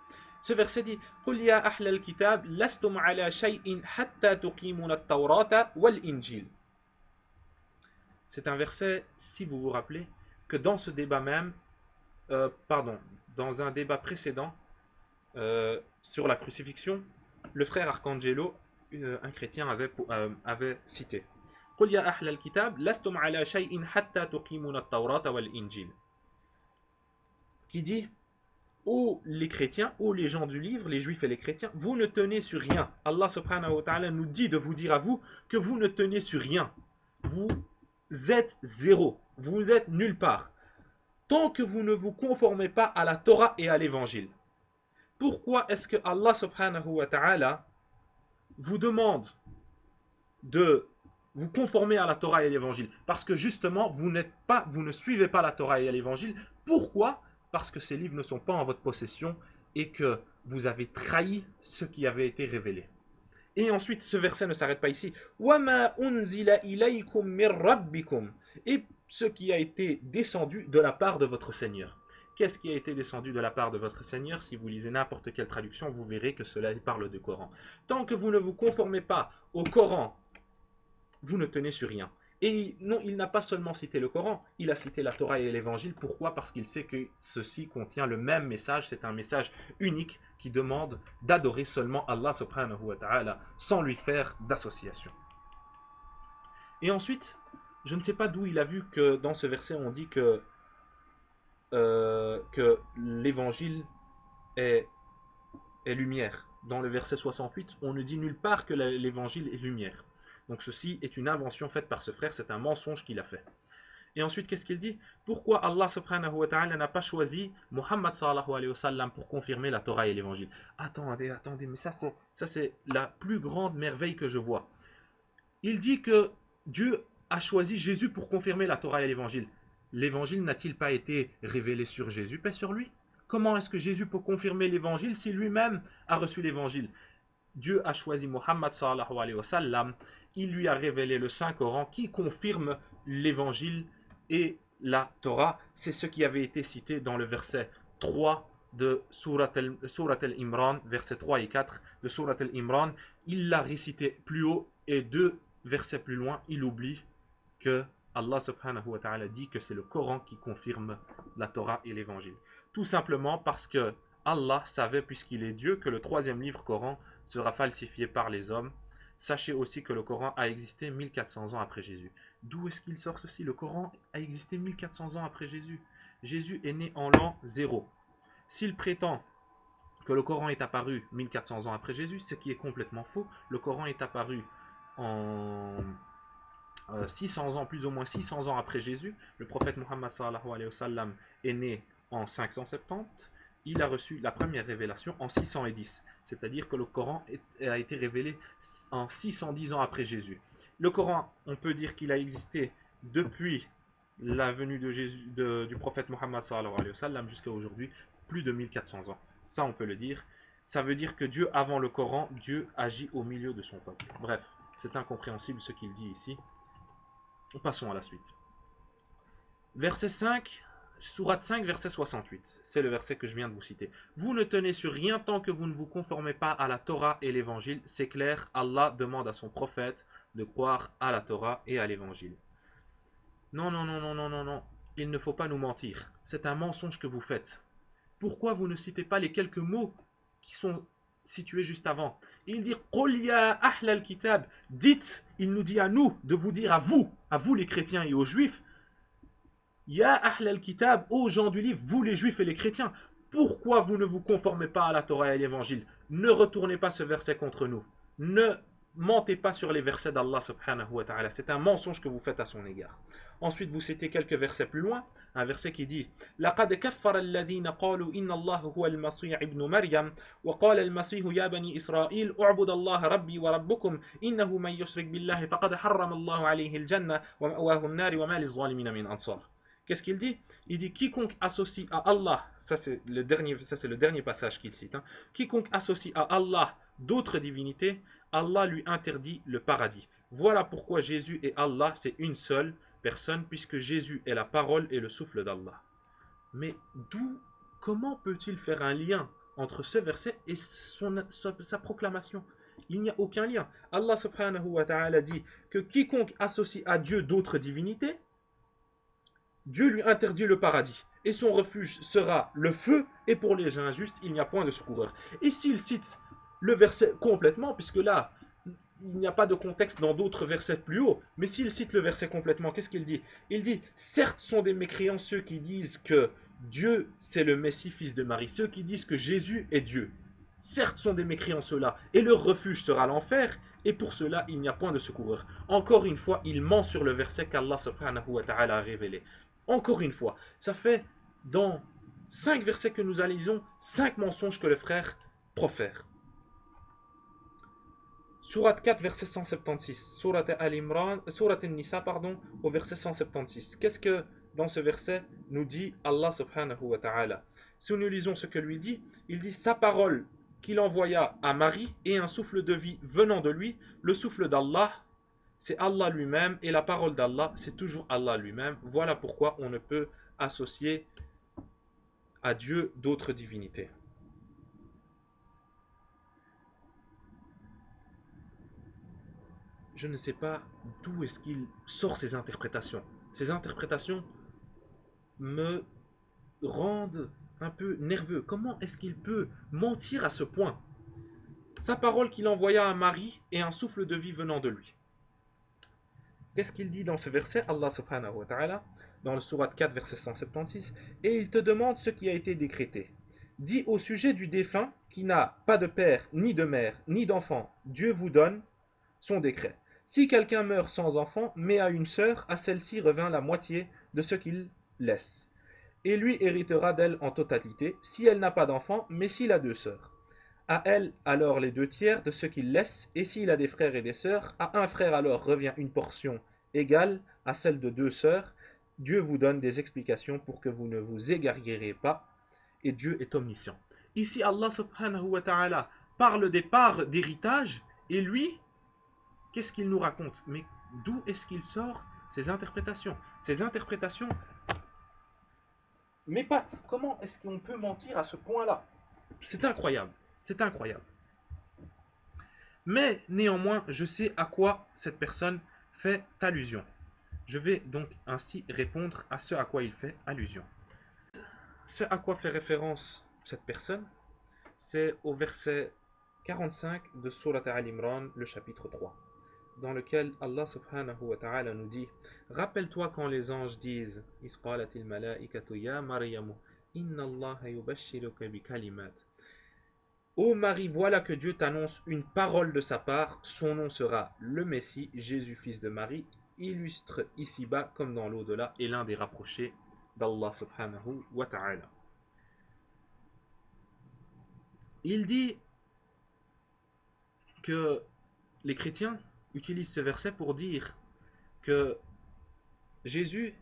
Ce verset dit قُلْ يَا أَحْلَ الْكِتَابِ لَسْتُمْ عَلَى شَيْءٍ حَتَّى تُقِيمُونَ التَّوْرَاةَ وَالْإِنْجِيلَ. C'est un verset, si vous vous rappelez, que dans ce débat même, dans un débat précédent sur la crucifixion, le frère Arcangelo, un chrétien, avait cité قُلْ يَا أَحْلَ الْكِتَابِ لَسْتُمْ عَلَى شَيْءٍ حَتَّى تُقِيمُونَ التَّوْرَاةَ وَالْإِنْجِيلَ, qui dit ô les chrétiens, ô les gens du livre, les juifs et les chrétiens, vous ne tenez sur rien. Allah subhanahu wa ta'ala nous dit de vous dire à vous que vous ne tenez sur rien. Vous êtes zéro. Vous êtes nulle part. tant que vous ne vous conformez pas à la Torah et à l'évangile. Pourquoi est-ce que Allah subhanahu wa ta'ala vous demande de vous conformer à la Torah et à l'évangile? Parce que justement, vous ne suivez pas la Torah et l'évangile. Pourquoi? Parce que ces livres ne sont pas en votre possession et que vous avez trahi ce qui avait été révélé. Et ensuite, ce verset ne s'arrête pas ici. وَمَا أُنزِلَ إِلَيْكُم مِّن رَبِّكُم. Et ce qui a été descendu de la part de votre Seigneur. Qu'est-ce qui a été descendu de la part de votre Seigneur? Si vous lisez n'importe quelle traduction, vous verrez que cela parle du Coran. Tant que vous ne vous conformez pas au Coran, vous ne tenez sur rien. Et non, il n'a pas seulement cité le Coran, il a cité la Torah et l'Évangile. Pourquoi? Parce qu'il sait que ceci contient le même message. C'est un message unique qui demande d'adorer seulement Allah subhanahu wa ta'ala sans lui faire d'association. Et ensuite, je ne sais pas d'où il a vu que dans ce verset on dit que l'Évangile est lumière. Dans le verset 68, on ne dit nulle part que l'Évangile est lumière. Donc ceci est une invention faite par ce frère, c'est un mensonge qu'il a fait. Et ensuite, qu'est-ce qu'il dit? Pourquoi Allah subhanahu wa ta'ala n'a pas choisi Muhammad sallallahu alayhi wa sallam pour confirmer la Torah et l'évangile? Attendez, mais ça c'est la plus grande merveille que je vois. Il dit que Dieu a choisi Jésus pour confirmer la Torah et l'évangile. L'évangile n'a-t-il pas été révélé sur Jésus, paix sur lui? Comment est-ce que Jésus peut confirmer l'évangile si lui-même a reçu l'évangile? Dieu a choisi Muhammad sallallahu alayhi wa sallam, il lui a révélé le Saint-Coran qui confirme l'évangile et la Torah. C'est ce qui avait été cité dans le verset 3 de Surat al-Imran, versets 3 et 4 de Surat al-Imran. Il l'a récité plus haut et 2 versets plus loin, il oublie que Allah subhanahu wa ta'ala dit que c'est le Coran qui confirme la Torah et l'évangile. Tout simplement parce que Allah savait, puisqu'il est Dieu, que le troisième livre Coran sera falsifié par les hommes. Sachez aussi que le Coran a existé 1400 ans après Jésus. D'où est-ce qu'il sort ceci? Le Coran a existé 1400 ans après Jésus. Jésus est né en l'an 0. S'il prétend que le Coran est apparu 1400 ans après Jésus, ce qui est complètement faux. Le Coran est apparu en 600 ans, plus ou moins 600 ans après Jésus. Le prophète Mohammed sallallahu alayhi wa sallam est né en 570. Il a reçu la première révélation en 610. C'est-à-dire que le Coran a été révélé en 610 ans après Jésus. Le Coran, on peut dire qu'il a existé depuis la venue de Jésus, du prophète Mohammed sallallahu alayhi wa sallam jusqu'à aujourd'hui, plus de 1400 ans. Ça, on peut le dire. Ça veut dire que Dieu, avant le Coran, Dieu agit au milieu de son peuple. Bref, c'est incompréhensible ce qu'il dit ici. Passons à la suite. Verset 5, Sourate 5, verset 68. C'est le verset que je viens de vous citer. Vous ne tenez sur rien tant que vous ne vous conformez pas à la Torah et l'évangile. C'est clair, Allah demande à son prophète de croire à la Torah et à l'évangile. Non. Il ne faut pas nous mentir. C'est un mensonge que vous faites. Pourquoi vous ne citez pas les quelques mots qui sont situés juste avant? Il dit Qul ya ahl al-kitab. Dites, il nous dit à nous de vous dire à vous les chrétiens et aux juifs, Ya ahl al-kitab, ô gens du livre, vous les juifs et les chrétiens, pourquoi vous ne vous conformez pas à la Torah et à l'évangile? Ne retournez pas ce verset contre nous. Ne mentez pas sur les versets d'Allah subhanahu wa ta'ala. C'est un mensonge que vous faites à son égard. Ensuite, vous citez quelques versets plus loin. Un verset qui dit لقد كفر الذين قالوا إن الله هو المسيح ابن مريم وقال المسيح يا بني إسرائيل اعبد الله ربي وربكم إنه من يشرك بالله فقد حرم الله عليه الجنة ومأواه النار وما للظالمين من أنصار. Qu'est-ce qu'il dit? Il dit quiconque associe à Allah, ça c'est le dernier passage qu'il cite, hein, quiconque associe à Allah d'autres divinités, Allah lui interdit le paradis. Voilà pourquoi Jésus et Allah c'est une seule personne, puisque Jésus est la parole et le souffle d'Allah. Mais comment peut-il faire un lien entre ce verset et sa proclamation? Il n'y a aucun lien. Allah subhanahu wa ta'ala dit que quiconque associe à Dieu d'autres divinités, Dieu lui interdit le paradis, et son refuge sera le feu, et pour les injustes, il n'y a point de secoureur. Et s'il cite le verset complètement, puisque là, il n'y a pas de contexte dans d'autres versets plus haut, mais s'il cite le verset complètement, qu'est-ce qu'il dit? Il dit, certes sont des mécréants ceux qui disent que Dieu c'est le Messie, fils de Marie, ceux qui disent que Jésus est Dieu. Certes sont des mécréants ceux-là, et leur refuge sera l'enfer, et pour cela il n'y a point de secoureur. Encore une fois, il ment sur le verset qu'Allah subhanahu wa ta'ala a révélé. Encore une fois, ça fait dans 5 versets que nous analysons, 5 mensonges que le frère profère. Sourate 4, verset 176. Sourate Al-Imran, Sourate An-Nisa, pardon, au verset 176. Qu'est-ce que dans ce verset nous dit Allah subhanahu wa ta'ala? Si nous lisons ce que lui dit, il dit sa parole qu'il envoya à Marie et un souffle de vie venant de lui, le souffle d'Allah, c'est Allah lui-même et la parole d'Allah, c'est toujours Allah lui-même. Voilà pourquoi on ne peut associer à Dieu d'autres divinités. Je ne sais pas d'où est-ce qu'il sort ces interprétations. Ces interprétations me rendent un peu nerveux. Comment est-ce qu'il peut mentir à ce point? Sa parole qu'il envoya à Marie et un souffle de vie venant de lui. Qu'est-ce qu'il dit dans ce verset? Allah subhanahu wa ta'ala, dans le sourate 4, verset 176, et il te demande ce qui a été décrété. Dis au sujet du défunt qui n'a pas de père, ni de mère, ni d'enfant, Dieu vous donne son décret. Si quelqu'un meurt sans enfant, mais a une sœur, à celle-ci revint la moitié de ce qu'il laisse. Et lui héritera d'elle en totalité, si elle n'a pas d'enfant, mais s'il a 2 sœurs. À elle alors les 2 tiers de ce qu'il laisse, et s'il a des frères et des sœurs, à un frère alors revient une portion égale à celle de 2 sœurs. Dieu vous donne des explications pour que vous ne vous égarierez pas, et Dieu est omniscient. Ici Allah subhanahu wa ta'ala parle des parts d'héritage, et lui, qu'est-ce qu'il nous raconte? Mais d'où est-ce qu'il sort ces interprétations? Ces interprétations m'épatent. Comment est-ce qu'on peut mentir à ce point-là? C'est incroyable. C'est incroyable. Mais néanmoins, je sais à quoi cette personne fait allusion. Je vais donc ainsi répondre à ce à quoi il fait allusion. Ce à quoi fait référence cette personne, c'est au verset 45 de Surat Al-Imran, le chapitre 3, dans lequel Allah subhanahu wa ta'ala nous dit: rappelle-toi quand les anges disent Isqalatil malaikatu ya Maryamu inna Allah yubashshiruka bi kalimat. Ô Marie, voilà que Dieu t'annonce une parole de sa part, son nom sera le Messie, Jésus fils de Marie, illustre ici-bas comme dans l'au-delà, et l'un des rapprochés d'Allah subhanahu wa ta'ala. Il dit que les chrétiens utilisent ce verset pour dire que Jésus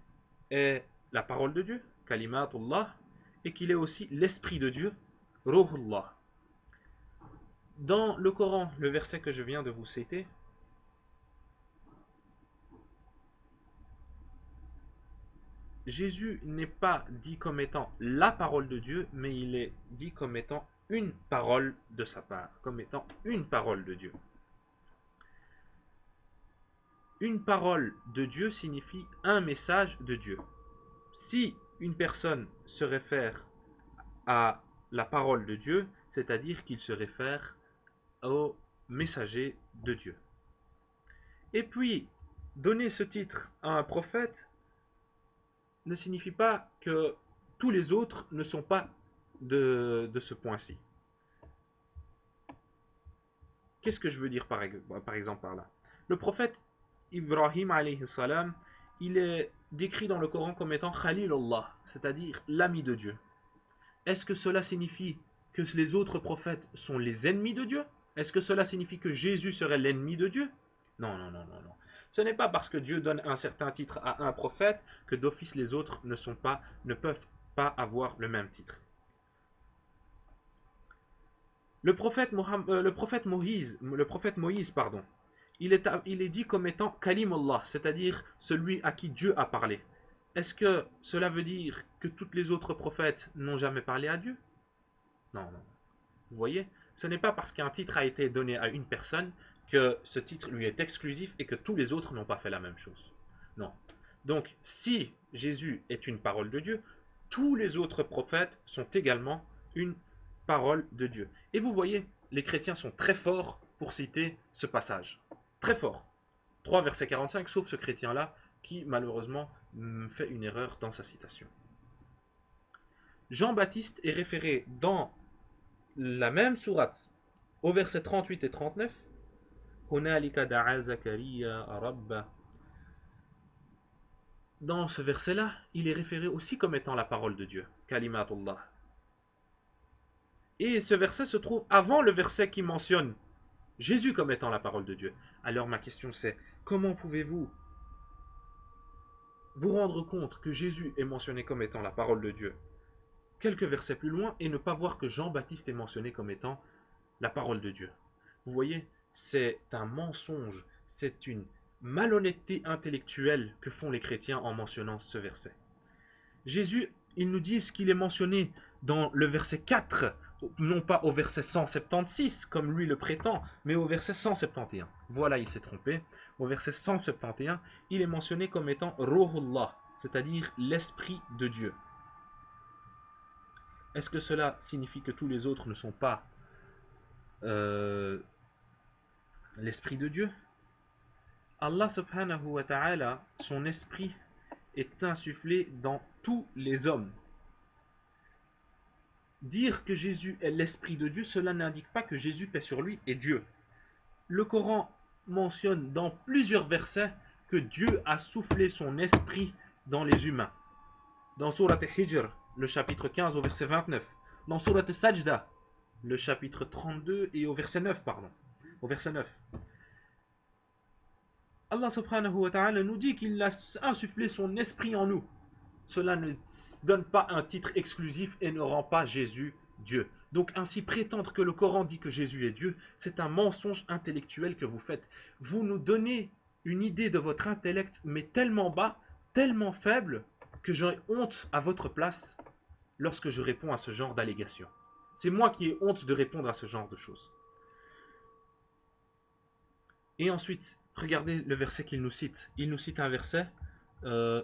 est la parole de Dieu, kalimatullah, et qu'il est aussi l'esprit de Dieu, ruhullah. Dans le Coran, le verset que je viens de vous citer, Jésus n'est pas dit comme étant la parole de Dieu, mais il est dit comme étant une parole de sa part, comme étant une parole de Dieu. Une parole de Dieu signifie un message de Dieu. Si une personne se réfère à la parole de Dieu, c'est-à-dire qu'il se réfère au messager de Dieu. Et puis, donner ce titre à un prophète ne signifie pas que tous les autres ne sont pas de ce point-ci. Qu'est-ce que je veux dire par exemple par là? Le prophète Ibrahim alayhi salam, il est décrit dans le Coran comme étant Khalilullah, c'est-à-dire l'ami de Dieu. Est-ce que cela signifie que les autres prophètes sont les ennemis de Dieu? Est-ce que cela signifie que Jésus serait l'ennemi de Dieu? Non, non, non, non, non. Ce n'est pas parce que Dieu donne un certain titre à un prophète que d'office les autres ne peuvent pas avoir le même titre. Le prophète Moïse, il est dit comme étant Kalimullah, c'est-à-dire celui à qui Dieu a parlé. Est-ce que cela veut dire que tous les autres prophètes n'ont jamais parlé à Dieu? Non, non. Vous voyez, ce n'est pas parce qu'un titre a été donné à une personne que ce titre lui est exclusif et que tous les autres n'ont pas fait la même chose. Non. Donc, si Jésus est une parole de Dieu, tous les autres prophètes sont également une parole de Dieu. Et vous voyez, les chrétiens sont très forts pour citer ce passage. Très fort. 3 verset 45, sauf ce chrétien-là qui, malheureusement, fait une erreur dans sa citation. Jean-Baptiste est référé dans la même sourate, au verset 38 et 39, dans ce verset-là, il est référé aussi comme étant la parole de Dieu. kalimatullah. Et ce verset se trouve avant le verset qui mentionne Jésus comme étant la parole de Dieu. Alors ma question c'est, comment pouvez-vous vous rendre compte que Jésus est mentionné comme étant la parole de Dieu quelques versets plus loin et ne pas voir que Jean-Baptiste est mentionné comme étant la parole de Dieu? Vous voyez, c'est un mensonge, c'est une malhonnêteté intellectuelle que font les chrétiens en mentionnant ce verset. Jésus, ils nous disent qu'il est mentionné dans le verset 4, non pas au verset 176, comme lui le prétend, mais au verset 171. Voilà, il s'est trompé. Au verset 171, il est mentionné comme étant Ruhullah, c'est-à-dire l'Esprit de Dieu. Est-ce que cela signifie que tous les autres ne sont pas l'Esprit de Dieu? Allah subhanahu wa ta'ala, son esprit est insufflé dans tous les hommes. Dire que Jésus est l'Esprit de Dieu, cela n'indique pas que Jésus, paix sur lui, est Dieu. Le Coran mentionne dans plusieurs versets que Dieu a soufflé son esprit dans les humains. Dans Surat al-Hijr, le chapitre 15 au verset 29. Dans Surat al-Sajda, le chapitre 32 et au verset 9, pardon. Au verset 9. Allah subhanahu wa ta'ala nous dit qu'il a insufflé son esprit en nous. Cela ne donne pas un titre exclusif et ne rend pas Jésus Dieu. Donc ainsi prétendre que le Coran dit que Jésus est Dieu, c'est un mensonge intellectuel que vous faites. Vous nous donnez une idée de votre intellect, mais tellement bas, tellement faible, que j'aurais honte à votre place lorsque je réponds à ce genre d'allégations. C'est moi qui ai honte de répondre à ce genre de choses. Et ensuite, regardez le verset qu'il nous cite. Il nous cite un verset,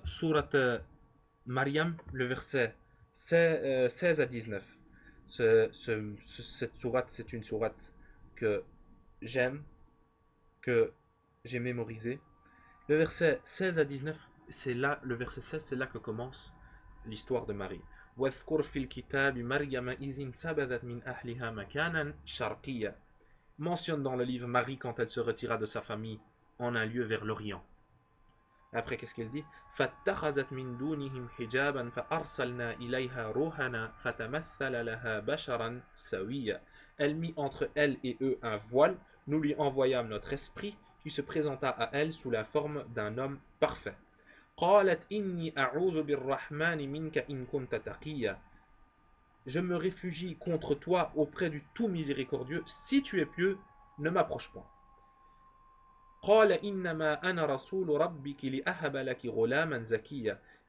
Surat Maryam, le verset 16 à 19. Cette sourate, c'est une sourate que j'aime, que j'ai mémorisée. Le verset 16 à 19, c'est là, le verset 16, c'est là que commence l'histoire de Marie. وَاذْكُرْ فِي الْكِتَابِ مَرْيَمَ إِذِ انْتَبَذَتْ مِنْ أَهْلِهَا مَكَانًا شَرْقِيًّا. Mentionne dans le livre Marie quand elle se retira de sa famille en un lieu vers l'Orient. Après, qu'est-ce qu'elle dit? فَاتَّخَذَتْ مِنْ دُونِهِمْ حِجَابًا فَأَرْسَلْنَا إِلَيْهَا رُوحَنَا فَتَمَثَّلَ لَهَا بَشَرًا سَوِيًّا. Elle mit entre elle et eux un voile, nous lui envoyâmes notre esprit qui se présenta à elle sous la forme d'un homme parfait. قَالَتْ إِنِّي أَعُوذُ بِالرَّحْمَنِ مِنْكَ إِنْ كُنْتَ تَقِيًّا. Je me réfugie contre toi auprès du tout miséricordieux. Si tu es pieux, ne m'approche pas.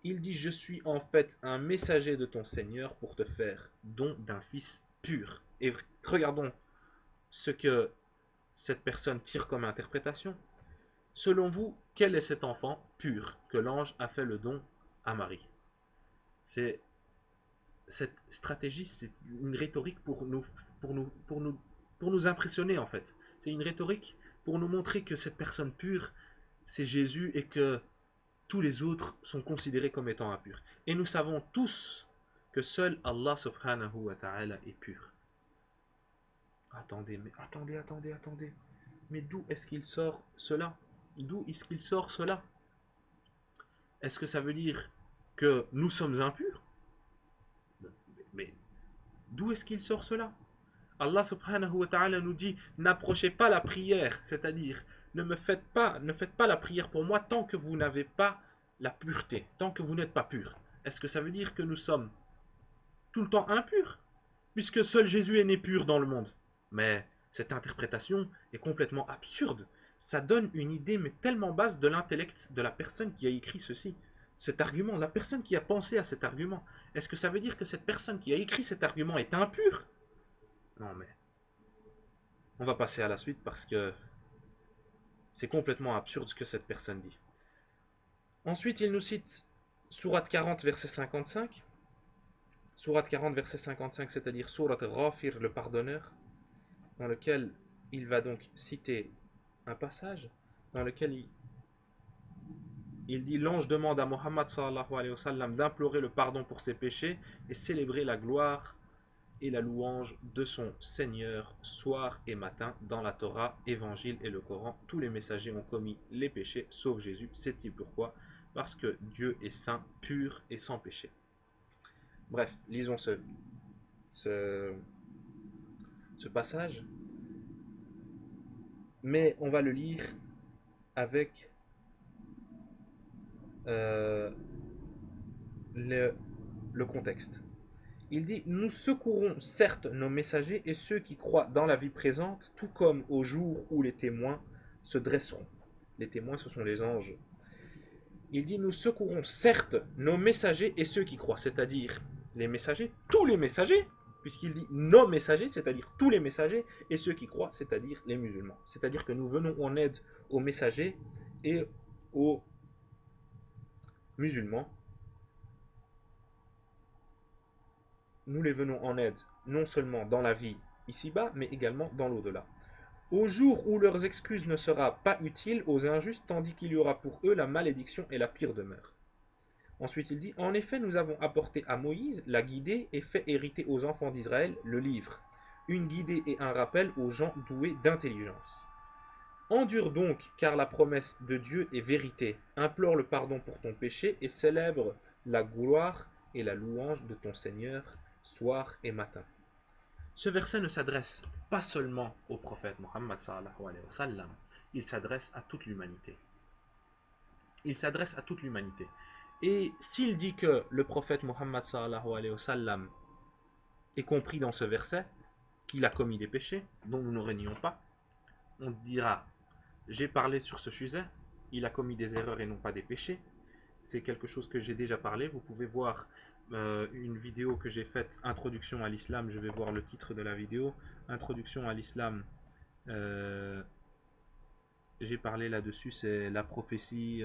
Il dit, je suis en fait un messager de ton Seigneur pour te faire don d'un fils pur. Et regardons ce que cette personne tire comme interprétation. Selon vous, quel est cet enfant pur que l'ange a fait le don à Marie? C'est cette stratégie, c'est une rhétorique pour nous impressionner en fait. C'est une rhétorique pour nous montrer que cette personne pure, c'est Jésus et que tous les autres sont considérés comme étant impurs. Et nous savons tous que seul Allah subhanahu wa ta'ala est pur. Attendez. Mais d'où est-ce qu'il sort cela? D'où est-ce qu'il sort cela? Est-ce que ça veut dire que nous sommes impurs? Mais d'où est-ce qu'il sort cela? Allah subhanahu wa ta'ala nous dit, n'approchez pas la prière, c'est-à-dire ne faites pas la prière pour moi tant que vous n'avez pas la pureté, tant que vous n'êtes pas pur. Est-ce que ça veut dire que nous sommes tout le temps impurs, puisque seul Jésus est né pur dans le monde? Mais cette interprétation est complètement absurde. Ça donne une idée mais tellement basse de l'intellect de la personne qui a écrit ceci. Cet argument, la personne qui a pensé à cet argument, est-ce que ça veut dire que cette personne qui a écrit cet argument est impure? Non mais, on va passer à la suite parce que c'est complètement absurde ce que cette personne dit. Ensuite, il nous cite Sourate 40, verset 55. Sourate 40, verset 55, c'est-à-dire Sourate Ghafir, le pardonneur, dans lequel il va donc citer un passage dans lequel il dit, l'ange demande à Mohammed sallallahu alayhi wa sallam d'implorer le pardon pour ses péchés et célébrer la gloire et la louange de son Seigneur soir et matin. Dans la Torah, Évangile et le Coran, tous les messagers ont commis les péchés sauf Jésus. C'est-il pourquoi? Parce que Dieu est saint, pur et sans péché. Bref, lisons ce, ce passage, mais on va le lire avec euh, le, le contexte. Il dit: nous secourons certes nos messagers et ceux qui croient dans la vie présente, tout comme au jour où les témoins se dresseront. Les témoins, ce sont les anges. Il dit: nous secourons certes nos messagers et ceux qui croient, c'est-à-dire les messagers, tous les messagers, puisqu'il dit nos messagers, c'est-à-dire tous les messagers, et ceux qui croient, c'est-à-dire les musulmans. C'est-à-dire que nous venons en aide aux messagers et aux musulmans. Nous les venons en aide non seulement dans la vie ici-bas, mais également dans l'au-delà. Au jour où leurs excuses ne sera pas utile aux injustes, tandis qu'il y aura pour eux la malédiction et la pire demeure. Ensuite il dit: en effet nous avons apporté à Moïse la guidée et fait hériter aux enfants d'Israël le livre, une guidée et un rappel aux gens doués d'intelligence. Endure donc, car la promesse de Dieu est vérité. Implore le pardon pour ton péché et célèbre la gloire et la louange de ton Seigneur, soir et matin. Ce verset ne s'adresse pas seulement au prophète Mohammed sallallahu alayhi wa sallam, il s'adresse à toute l'humanité. Il s'adresse à toute l'humanité. Et s'il dit que le prophète Mohammed sallallahu alayhi wa sallam est compris dans ce verset, qu'il a commis des péchés dont nous ne renions pas, on dira: j'ai parlé sur ce sujet, il a commis des erreurs et non pas des péchés. C'est quelque chose que j'ai déjà parlé. Vous pouvez voir une vidéo que j'ai faite, Introduction à l'islam. Je vais voir le titre de la vidéo, Introduction à l'islam. Euh, j'ai parlé là-dessus, c'est la prophétie.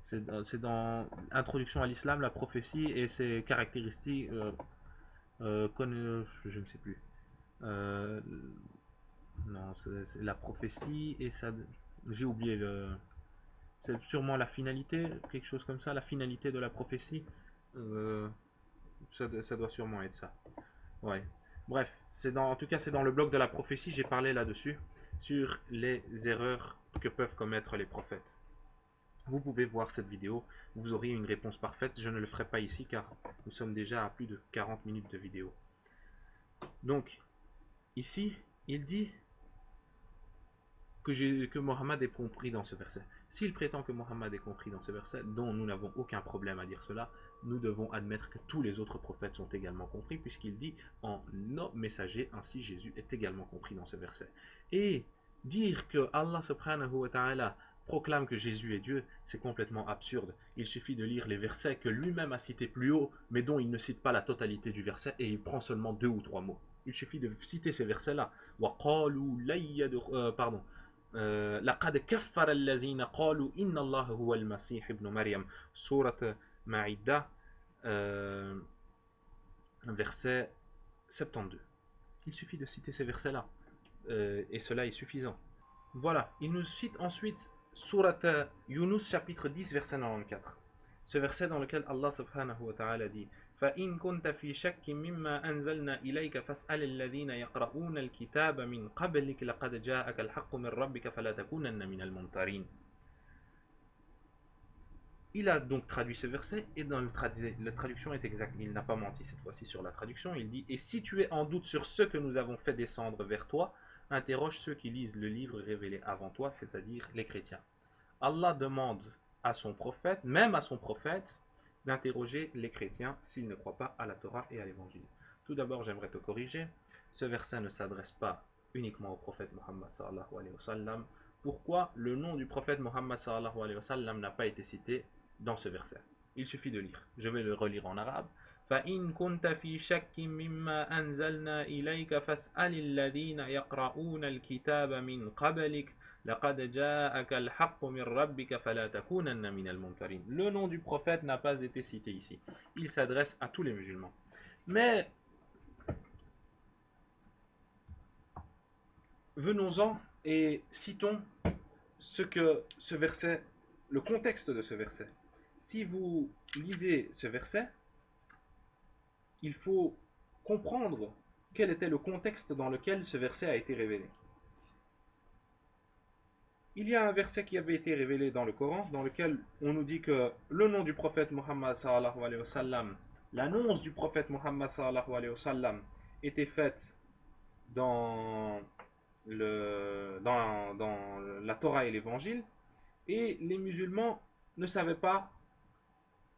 C'est dans Introduction à l'islam, la prophétie et ses caractéristiques. Je ne sais plus. Euh, non, c'est la prophétie et ça. J'ai oublié le. C'est sûrement la finalité, quelque chose comme ça, la finalité de la prophétie. Euh, ça doit sûrement être ça. Ouais. Bref, en tout cas, c'est dans le blog de la prophétie, j'ai parlé là-dessus, sur les erreurs que peuvent commettre les prophètes. Vous pouvez voir cette vidéo, vous aurez une réponse parfaite. Je ne le ferai pas ici car nous sommes déjà à plus de 40 minutes de vidéo. Donc, ici, il dit que Mohammed est compris dans ce verset. S'il prétend que Mohammed est compris dans ce verset, dont nous n'avons aucun problème à dire cela, nous devons admettre que tous les autres prophètes sont également compris, puisqu'il dit en nos messagers, ainsi Jésus est également compris dans ce verset. Et dire que Allah subhanahu wa ta'ala proclame que Jésus est Dieu, c'est complètement absurde. Il suffit de lire les versets que lui-même a cités plus haut, mais dont il ne cite pas la totalité du verset, et il prend seulement 2 ou 3 mots. Il suffit de citer ces versets-là. Pardon. لقد كفر الذين قالوا إن الله هو المسيح ابن مريم. Sourate Maïda, verset 72. Il suffit de citer ces versets-là, et cela est suffisant. Voilà, il nous cite ensuite Sourate Yunus, chapitre 10, verset 94. Ce verset dans lequel Allah subhanahu wa ta'ala dit: فإن كنت في شك مما أنزلنا إليك فاسأل الذين يقرؤون الكتاب من قبلك لقد جاءك الحق من ربك فلا تكونن من الممترين. Il a donc traduit ce verset et dans la traduction est exacte. Il n'a pas menti cette fois-ci sur la traduction. Il dit: et si tu es en doute sur ce que nous avons fait descendre vers toi, interroge ceux qui lisent le livre révélé avant toi, c'est-à-dire les chrétiens. Allah demande à son prophète, même à son prophète, d'interroger les chrétiens s'ils ne croient pas à la Torah et à l'évangile. Tout d'abord, j'aimerais te corriger. Ce verset ne s'adresse pas uniquement au prophète Mohammed sallallahu alayhi wa sallam. Pourquoi le nom du prophète Mohammed sallallahu alayhi wa sallam n'a pas été cité dans ce verset? Il suffit de lire. Je vais le relire en arabe. فإن كنت في شك مما أنزلنا إليك فاسأل الذين يقرؤون الكتاب من قبلك لقد جاءك الحق من ربك فلا تكونن من الممترين. Le nom du prophète n'a pas été cité ici. Il s'adresse à tous les musulmans. Mais venons-en et citons ce verset, le contexte de ce verset. Si vous lisez ce verset, il faut comprendre quel était le contexte dans lequel ce verset a été révélé. Il y a un verset qui avait été révélé dans le Coran, dans lequel on nous dit que le nom du prophète Mohammed sallallahu alayhi wa sallam l'annonce du prophète Muhammad sallallahu alayhi wa sallam était faite dans, dans la Torah et l'évangile, et les musulmans ne savaient pas,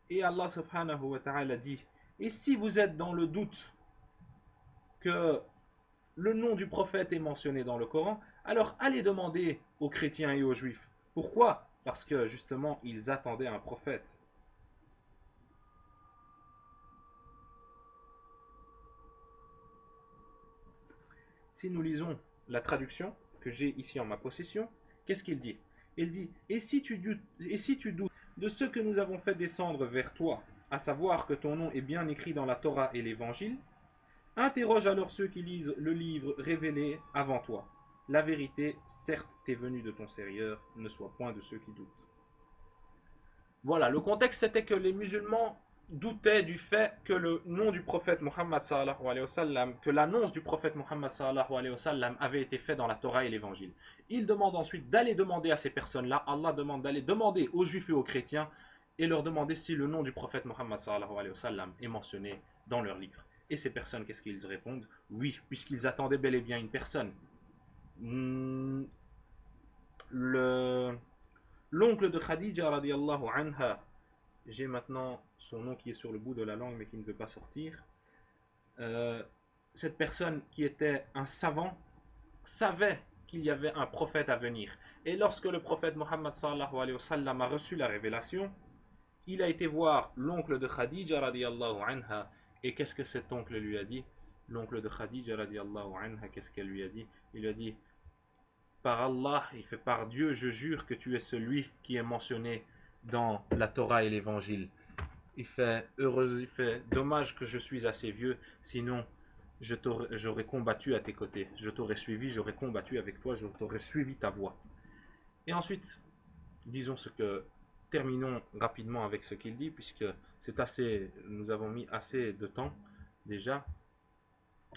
et Allah subhanahu wa ta'ala dit, et si vous êtes dans le doute que le nom du prophète est mentionné dans le Coran, alors allez demander aux chrétiens et aux juifs. Pourquoi? Parce que justement, ils attendaient un prophète. Si nous lisons la traduction que j'ai ici en ma possession, qu'est-ce qu'il dit? Il dit, et si tu doutes de ce que nous avons fait descendre vers toi, à savoir que ton nom est bien écrit dans la Torah et l'Évangile, interroge alors ceux qui lisent le livre révélé avant toi. La vérité, certes, t'est venue de ton Seigneur, ne sois point de ceux qui doutent. Voilà, le contexte c'était que les musulmans doutaient du fait que le nom du prophète Muhammad sallallahu alayhi wa sallam, que l'annonce du prophète Muhammad sallallahu alayhi wa sallam avait été faite dans la Torah et l'Évangile. Il demande ensuite d'aller demander à ces personnes-là, Allah demande d'aller demander aux juifs et aux chrétiens et leur demander si le nom du prophète Muhammad sallallahu alayhi wa sallam est mentionné dans leur livre. Et ces personnes, qu'est-ce qu'ils répondent? Oui, puisqu'ils attendaient bel et bien une personne. L'oncle de Khadija radiallahu anha, j'ai maintenant son nom qui est sur le bout de la langue mais qui ne veut pas sortir. Cette personne qui était un savant savait qu'il y avait un prophète à venir. Et lorsque le prophète Mohammed sallallahu alayhi wa sallam a reçu la révélation, il a été voir l'oncle de Khadija radiallahu anha. Et qu'est-ce que cet oncle lui a dit? L'oncle de Khadija radiallahu anha, qu'est-ce qu'elle lui a dit? Il lui a dit, par Allah, il fait par Dieu, je jure que tu es celui qui est mentionné dans la Torah et l'Évangile. Il fait dommage que je suis assez vieux, sinon j'aurais combattu à tes côtés. Je t'aurais suivi, j'aurais combattu avec toi, je t'aurais suivi ta voie. Et ensuite, disons terminons rapidement avec ce qu'il dit, puisque c'est assez, nous avons mis assez de temps déjà.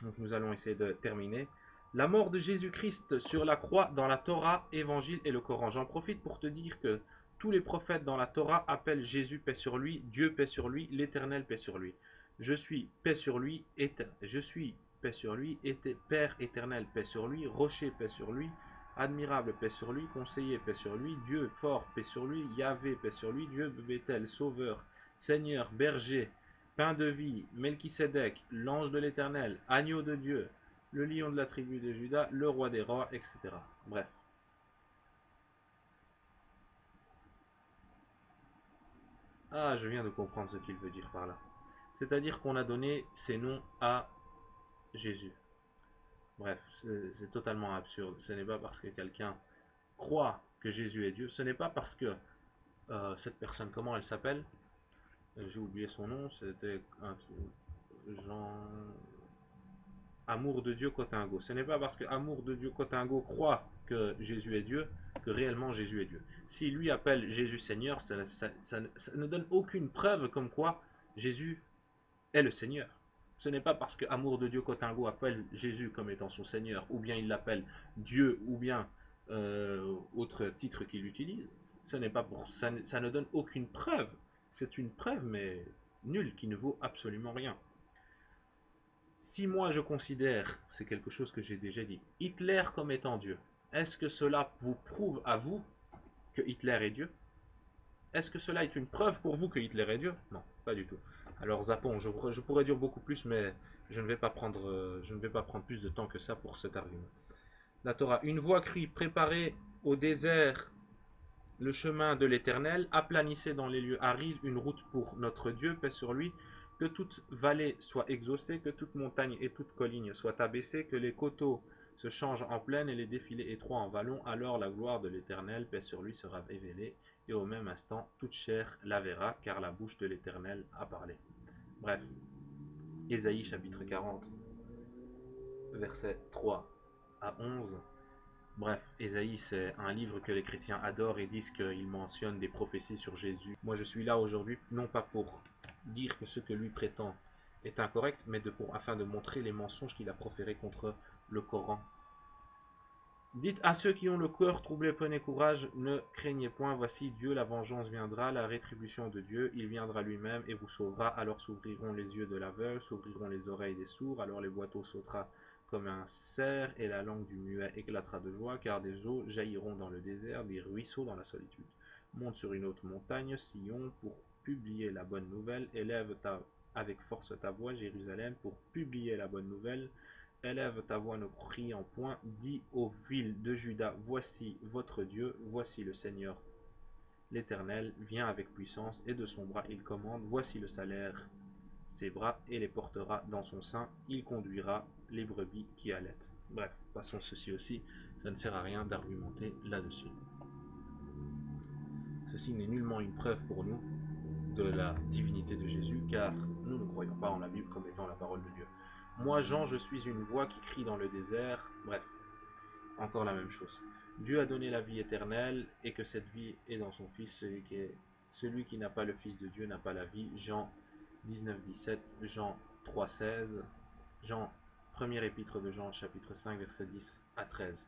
Donc nous allons essayer de terminer. La mort de Jésus-Christ sur la croix dans la Torah, Évangile et le Coran. J'en profite pour te dire que tous les prophètes dans la Torah appellent Jésus paix sur lui, Dieu paix sur lui, l'Éternel paix sur lui. Je suis paix sur lui, je suis paix sur lui, Père éternel paix sur lui, rocher paix sur lui, admirable paix sur lui, conseiller paix sur lui, Dieu fort paix sur lui, Yahvé paix sur lui, Dieu de Béthel, sauveur, Seigneur, berger, pain de vie, Melchisédek, l'ange de l'Éternel, agneau de Dieu, le lion de la tribu de Juda, le roi des rois, etc. Bref. Ah, je viens de comprendre ce qu'il veut dire par là. C'est-à-dire qu'on a donné ces noms à Jésus. Bref, c'est totalement absurde. Ce n'est pas parce que quelqu'un croit que Jésus est Dieu, ce n'est pas parce que cette personne, comment elle s'appelle? J'ai oublié son nom, c'était Jean... Amour de Dieu Cotingo. Ce n'est pas parce que Amour de Dieu Cotingo croit que Jésus est Dieu que réellement Jésus est Dieu. S'il lui appelle Jésus Seigneur, ça ne donne aucune preuve comme quoi Jésus est le Seigneur. Ce n'est pas parce que Amour de Dieu Cotingo appelle Jésus comme étant son Seigneur, ou bien il l'appelle Dieu, ou bien autre titre qu'il utilise. Ce n'est pas pour ça ne donne aucune preuve. C'est une preuve, mais nulle, qui ne vaut absolument rien. Si moi je considère, c'est quelque chose que j'ai déjà dit, Hitler comme étant Dieu, est-ce que cela vous prouve à vous que Hitler est Dieu? Est-ce que cela est une preuve pour vous que Hitler est Dieu? Non, pas du tout. Alors zappons, je pourrais dire beaucoup plus, mais je ne vais pas prendre plus de temps que ça pour cet argument. La Torah, une voie crie, préparez au désert le chemin de l'Éternel, aplanissez dans les lieux arides une route pour notre Dieu, paix sur lui. Que toute vallée soit exaucée, que toute montagne et toute colline soient abaissées, que les coteaux se changent en plaine et les défilés étroits en vallons. Alors la gloire de l'Éternel, paix sur lui, sera révélée, et au même instant toute chair la verra, car la bouche de l'Éternel a parlé. Bref, Ésaïe chapitre 40, versets 3 à 11. Bref, Ésaïe, c'est un livre que les chrétiens adorent et disent qu'il mentionne des prophéties sur Jésus. Moi, je suis là aujourd'hui, non pas pour dire que ce que lui prétend est incorrect, mais afin de montrer les mensonges qu'il a proférés contre le Coran. Dites à ceux qui ont le cœur troublé, prenez courage, ne craignez point, voici Dieu, la vengeance viendra, la rétribution de Dieu, il viendra lui-même et vous sauvera. Alors s'ouvriront les yeux de l'aveugle, s'ouvriront les oreilles des sourds, alors les boiteaux sautera comme un cerf et la langue du muet éclatera de joie, car des eaux jailliront dans le désert, des ruisseaux dans la solitude. Monte sur une haute montagne, Sion, pour publier la bonne nouvelle, avec force ta voix, Jérusalem, pour publier la bonne nouvelle. Élève ta voix, ne crie en point, dis aux villes de Juda, voici votre Dieu, voici le Seigneur. L'Éternel vient avec puissance, et de son bras il commande, voici le salaire, ses bras, et les portera dans son sein, il conduira les brebis qui allaitent. Bref, passons ceci aussi, ça ne sert à rien d'argumenter là-dessus. Ceci n'est nullement une preuve pour nous de la divinité de Jésus, car nous ne croyons pas en la Bible comme étant la parole de Dieu. Moi, Jean, je suis une voix qui crie dans le désert. Bref, encore la même chose. Dieu a donné la vie éternelle et que cette vie est dans son Fils. Celui qui n'a pas le Fils de Dieu n'a pas la vie. Jean 19, 17, Jean 3, 16, Jean, première épître de Jean, chapitre 5, versets 10 à 13.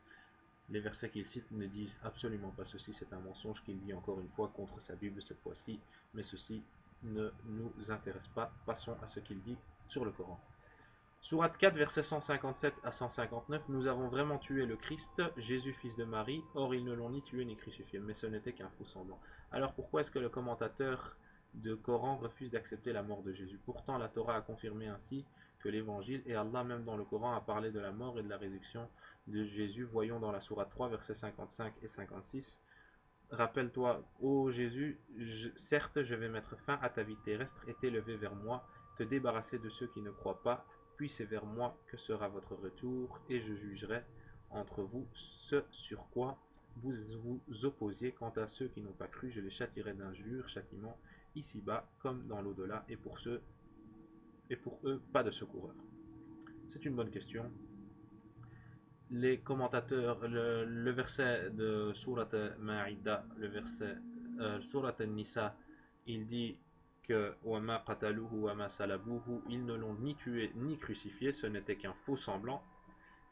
Les versets qu'il cite ne disent absolument pas ceci, c'est un mensonge qu'il dit encore une fois contre sa Bible cette fois-ci, mais ceci ne nous intéresse pas. Passons à ce qu'il dit sur le Coran. Sourate 4, versets 157 à 159, nous avons vraiment tué le Christ, Jésus fils de Marie, or ils ne l'ont ni tué ni crucifié, mais ce n'était qu'un faux semblant. Alors pourquoi est-ce que le commentateur de Coran refuse d'accepter la mort de Jésus? Pourtant la Torah a confirmé ainsi que l'évangile, et Allah même dans le Coran a parlé de la mort et de la résurrection de Jésus. Voyons dans la sourate 3, versets 55 et 56. Rappelle-toi, ô Jésus, certes je vais mettre fin à ta vie terrestre et t'élever vers moi, te débarrasser de ceux qui ne croient pas, puis c'est vers moi que sera votre retour, et je jugerai entre vous ce sur quoi vous vous opposiez. Quant à ceux qui n'ont pas cru, je les châtierai d'un dur châtiment ici-bas comme dans l'au-delà, et pour eux pas de secoureur. C'est une bonne question. Les commentateurs, le verset de Surat Ma'ida, le verset Surat Nisa, il dit que Wama qataluhu wama salabuhu, ils ne l'ont ni tué ni crucifié, ce n'était qu'un faux semblant.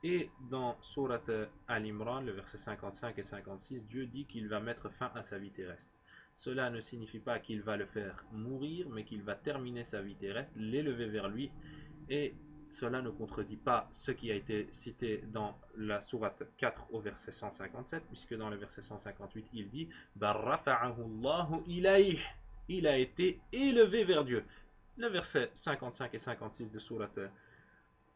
Et dans Surat Al-Imran, le verset 55 et 56, Dieu dit qu'il va mettre fin à sa vie terrestre. Cela ne signifie pas qu'il va le faire mourir, mais qu'il va terminer sa vie terrestre, l'élever vers lui, et cela ne contredit pas ce qui a été cité dans la sourate 4 au verset 157, puisque dans le verset 158, il dit il a été élevé vers Dieu. Le verset 55 et 56 de sourate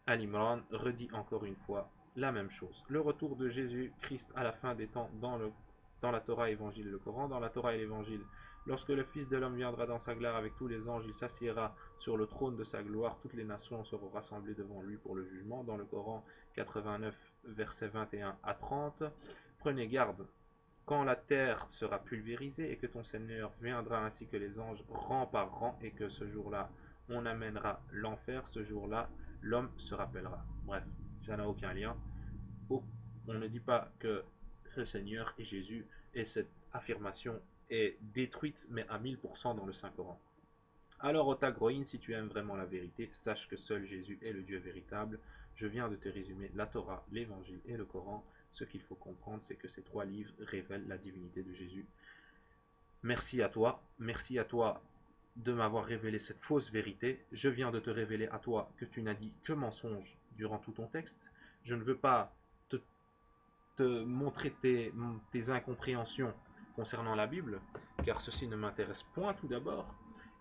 Al-Imran redit encore une fois la même chose. Le retour de Jésus-Christ à la fin des temps dans la Torah, Évangile et le Coran. Dans la Torah et l'Évangile, lorsque le Fils de l'homme viendra dans sa gloire avec tous les anges, il s'assiera sur le trône de sa gloire. Toutes les nations seront rassemblées devant lui pour le jugement. Dans le Coran 89, versets 21 à 30. Prenez garde quand la terre sera pulvérisée et que ton Seigneur viendra ainsi que les anges rang par rang, et que ce jour-là on amènera l'enfer, ce jour-là l'homme se rappellera. Bref, ça n'a aucun lien. On ne dit pas que le Seigneur est Jésus, et cette affirmation est détruite, mais à 1000% dans le Saint-Coran. Alors, Otagroïn, si tu aimes vraiment la vérité, sache que seul Jésus est le Dieu véritable. Je viens de te résumer la Torah, l'Évangile et le Coran. Ce qu'il faut comprendre, c'est que ces trois livres révèlent la divinité de Jésus. Merci à toi de m'avoir révélé cette fausse vérité. Je viens de te révéler à toi que tu n'as dit que mensonge durant tout ton texte. Je ne veux pas te montrer tes incompréhensions concernant la Bible, car ceci ne m'intéresse point tout d'abord.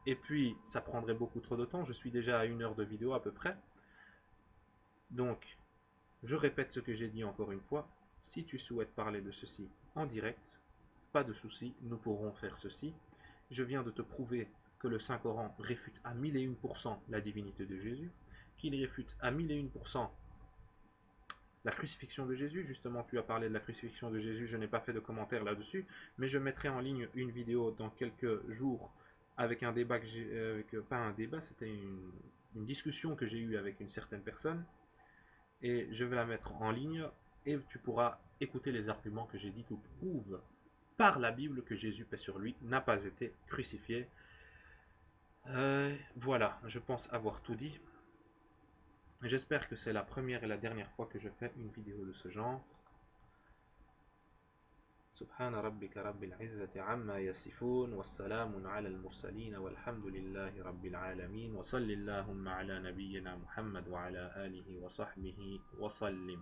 Et puis, ça prendrait beaucoup trop de temps. Je suis déjà à 1 heure de vidéo à peu près. Donc, je répète ce que j'ai dit encore une fois. Si tu souhaites parler de ceci en direct, pas de souci, nous pourrons faire ceci. Je viens de te prouver que le Saint-Coran réfute à 1001% la divinité de Jésus, qu'il réfute à 1001% la crucifixion de Jésus. Justement, tu as parlé de la crucifixion de Jésus, je n'ai pas fait de commentaire là-dessus, mais je mettrai en ligne une vidéo dans quelques jours avec un débat que j'ai, pas un débat, c'était une discussion que j'ai eue avec une certaine personne, et je vais la mettre en ligne, et tu pourras écouter les arguments que j'ai dit qui prouvent par la Bible que Jésus, paix sur lui, n'a pas été crucifié. Voilà, je pense avoir tout dit. J'espère que c'est la première et la dernière fois que je fais une vidéo de ce genre. سبحان ربك رب العزة عما يصفون والسلام على المرسلين والحمد لله رب العالمين وصل اللهم على نبينا محمد وعلى آله وصحبه وسلم.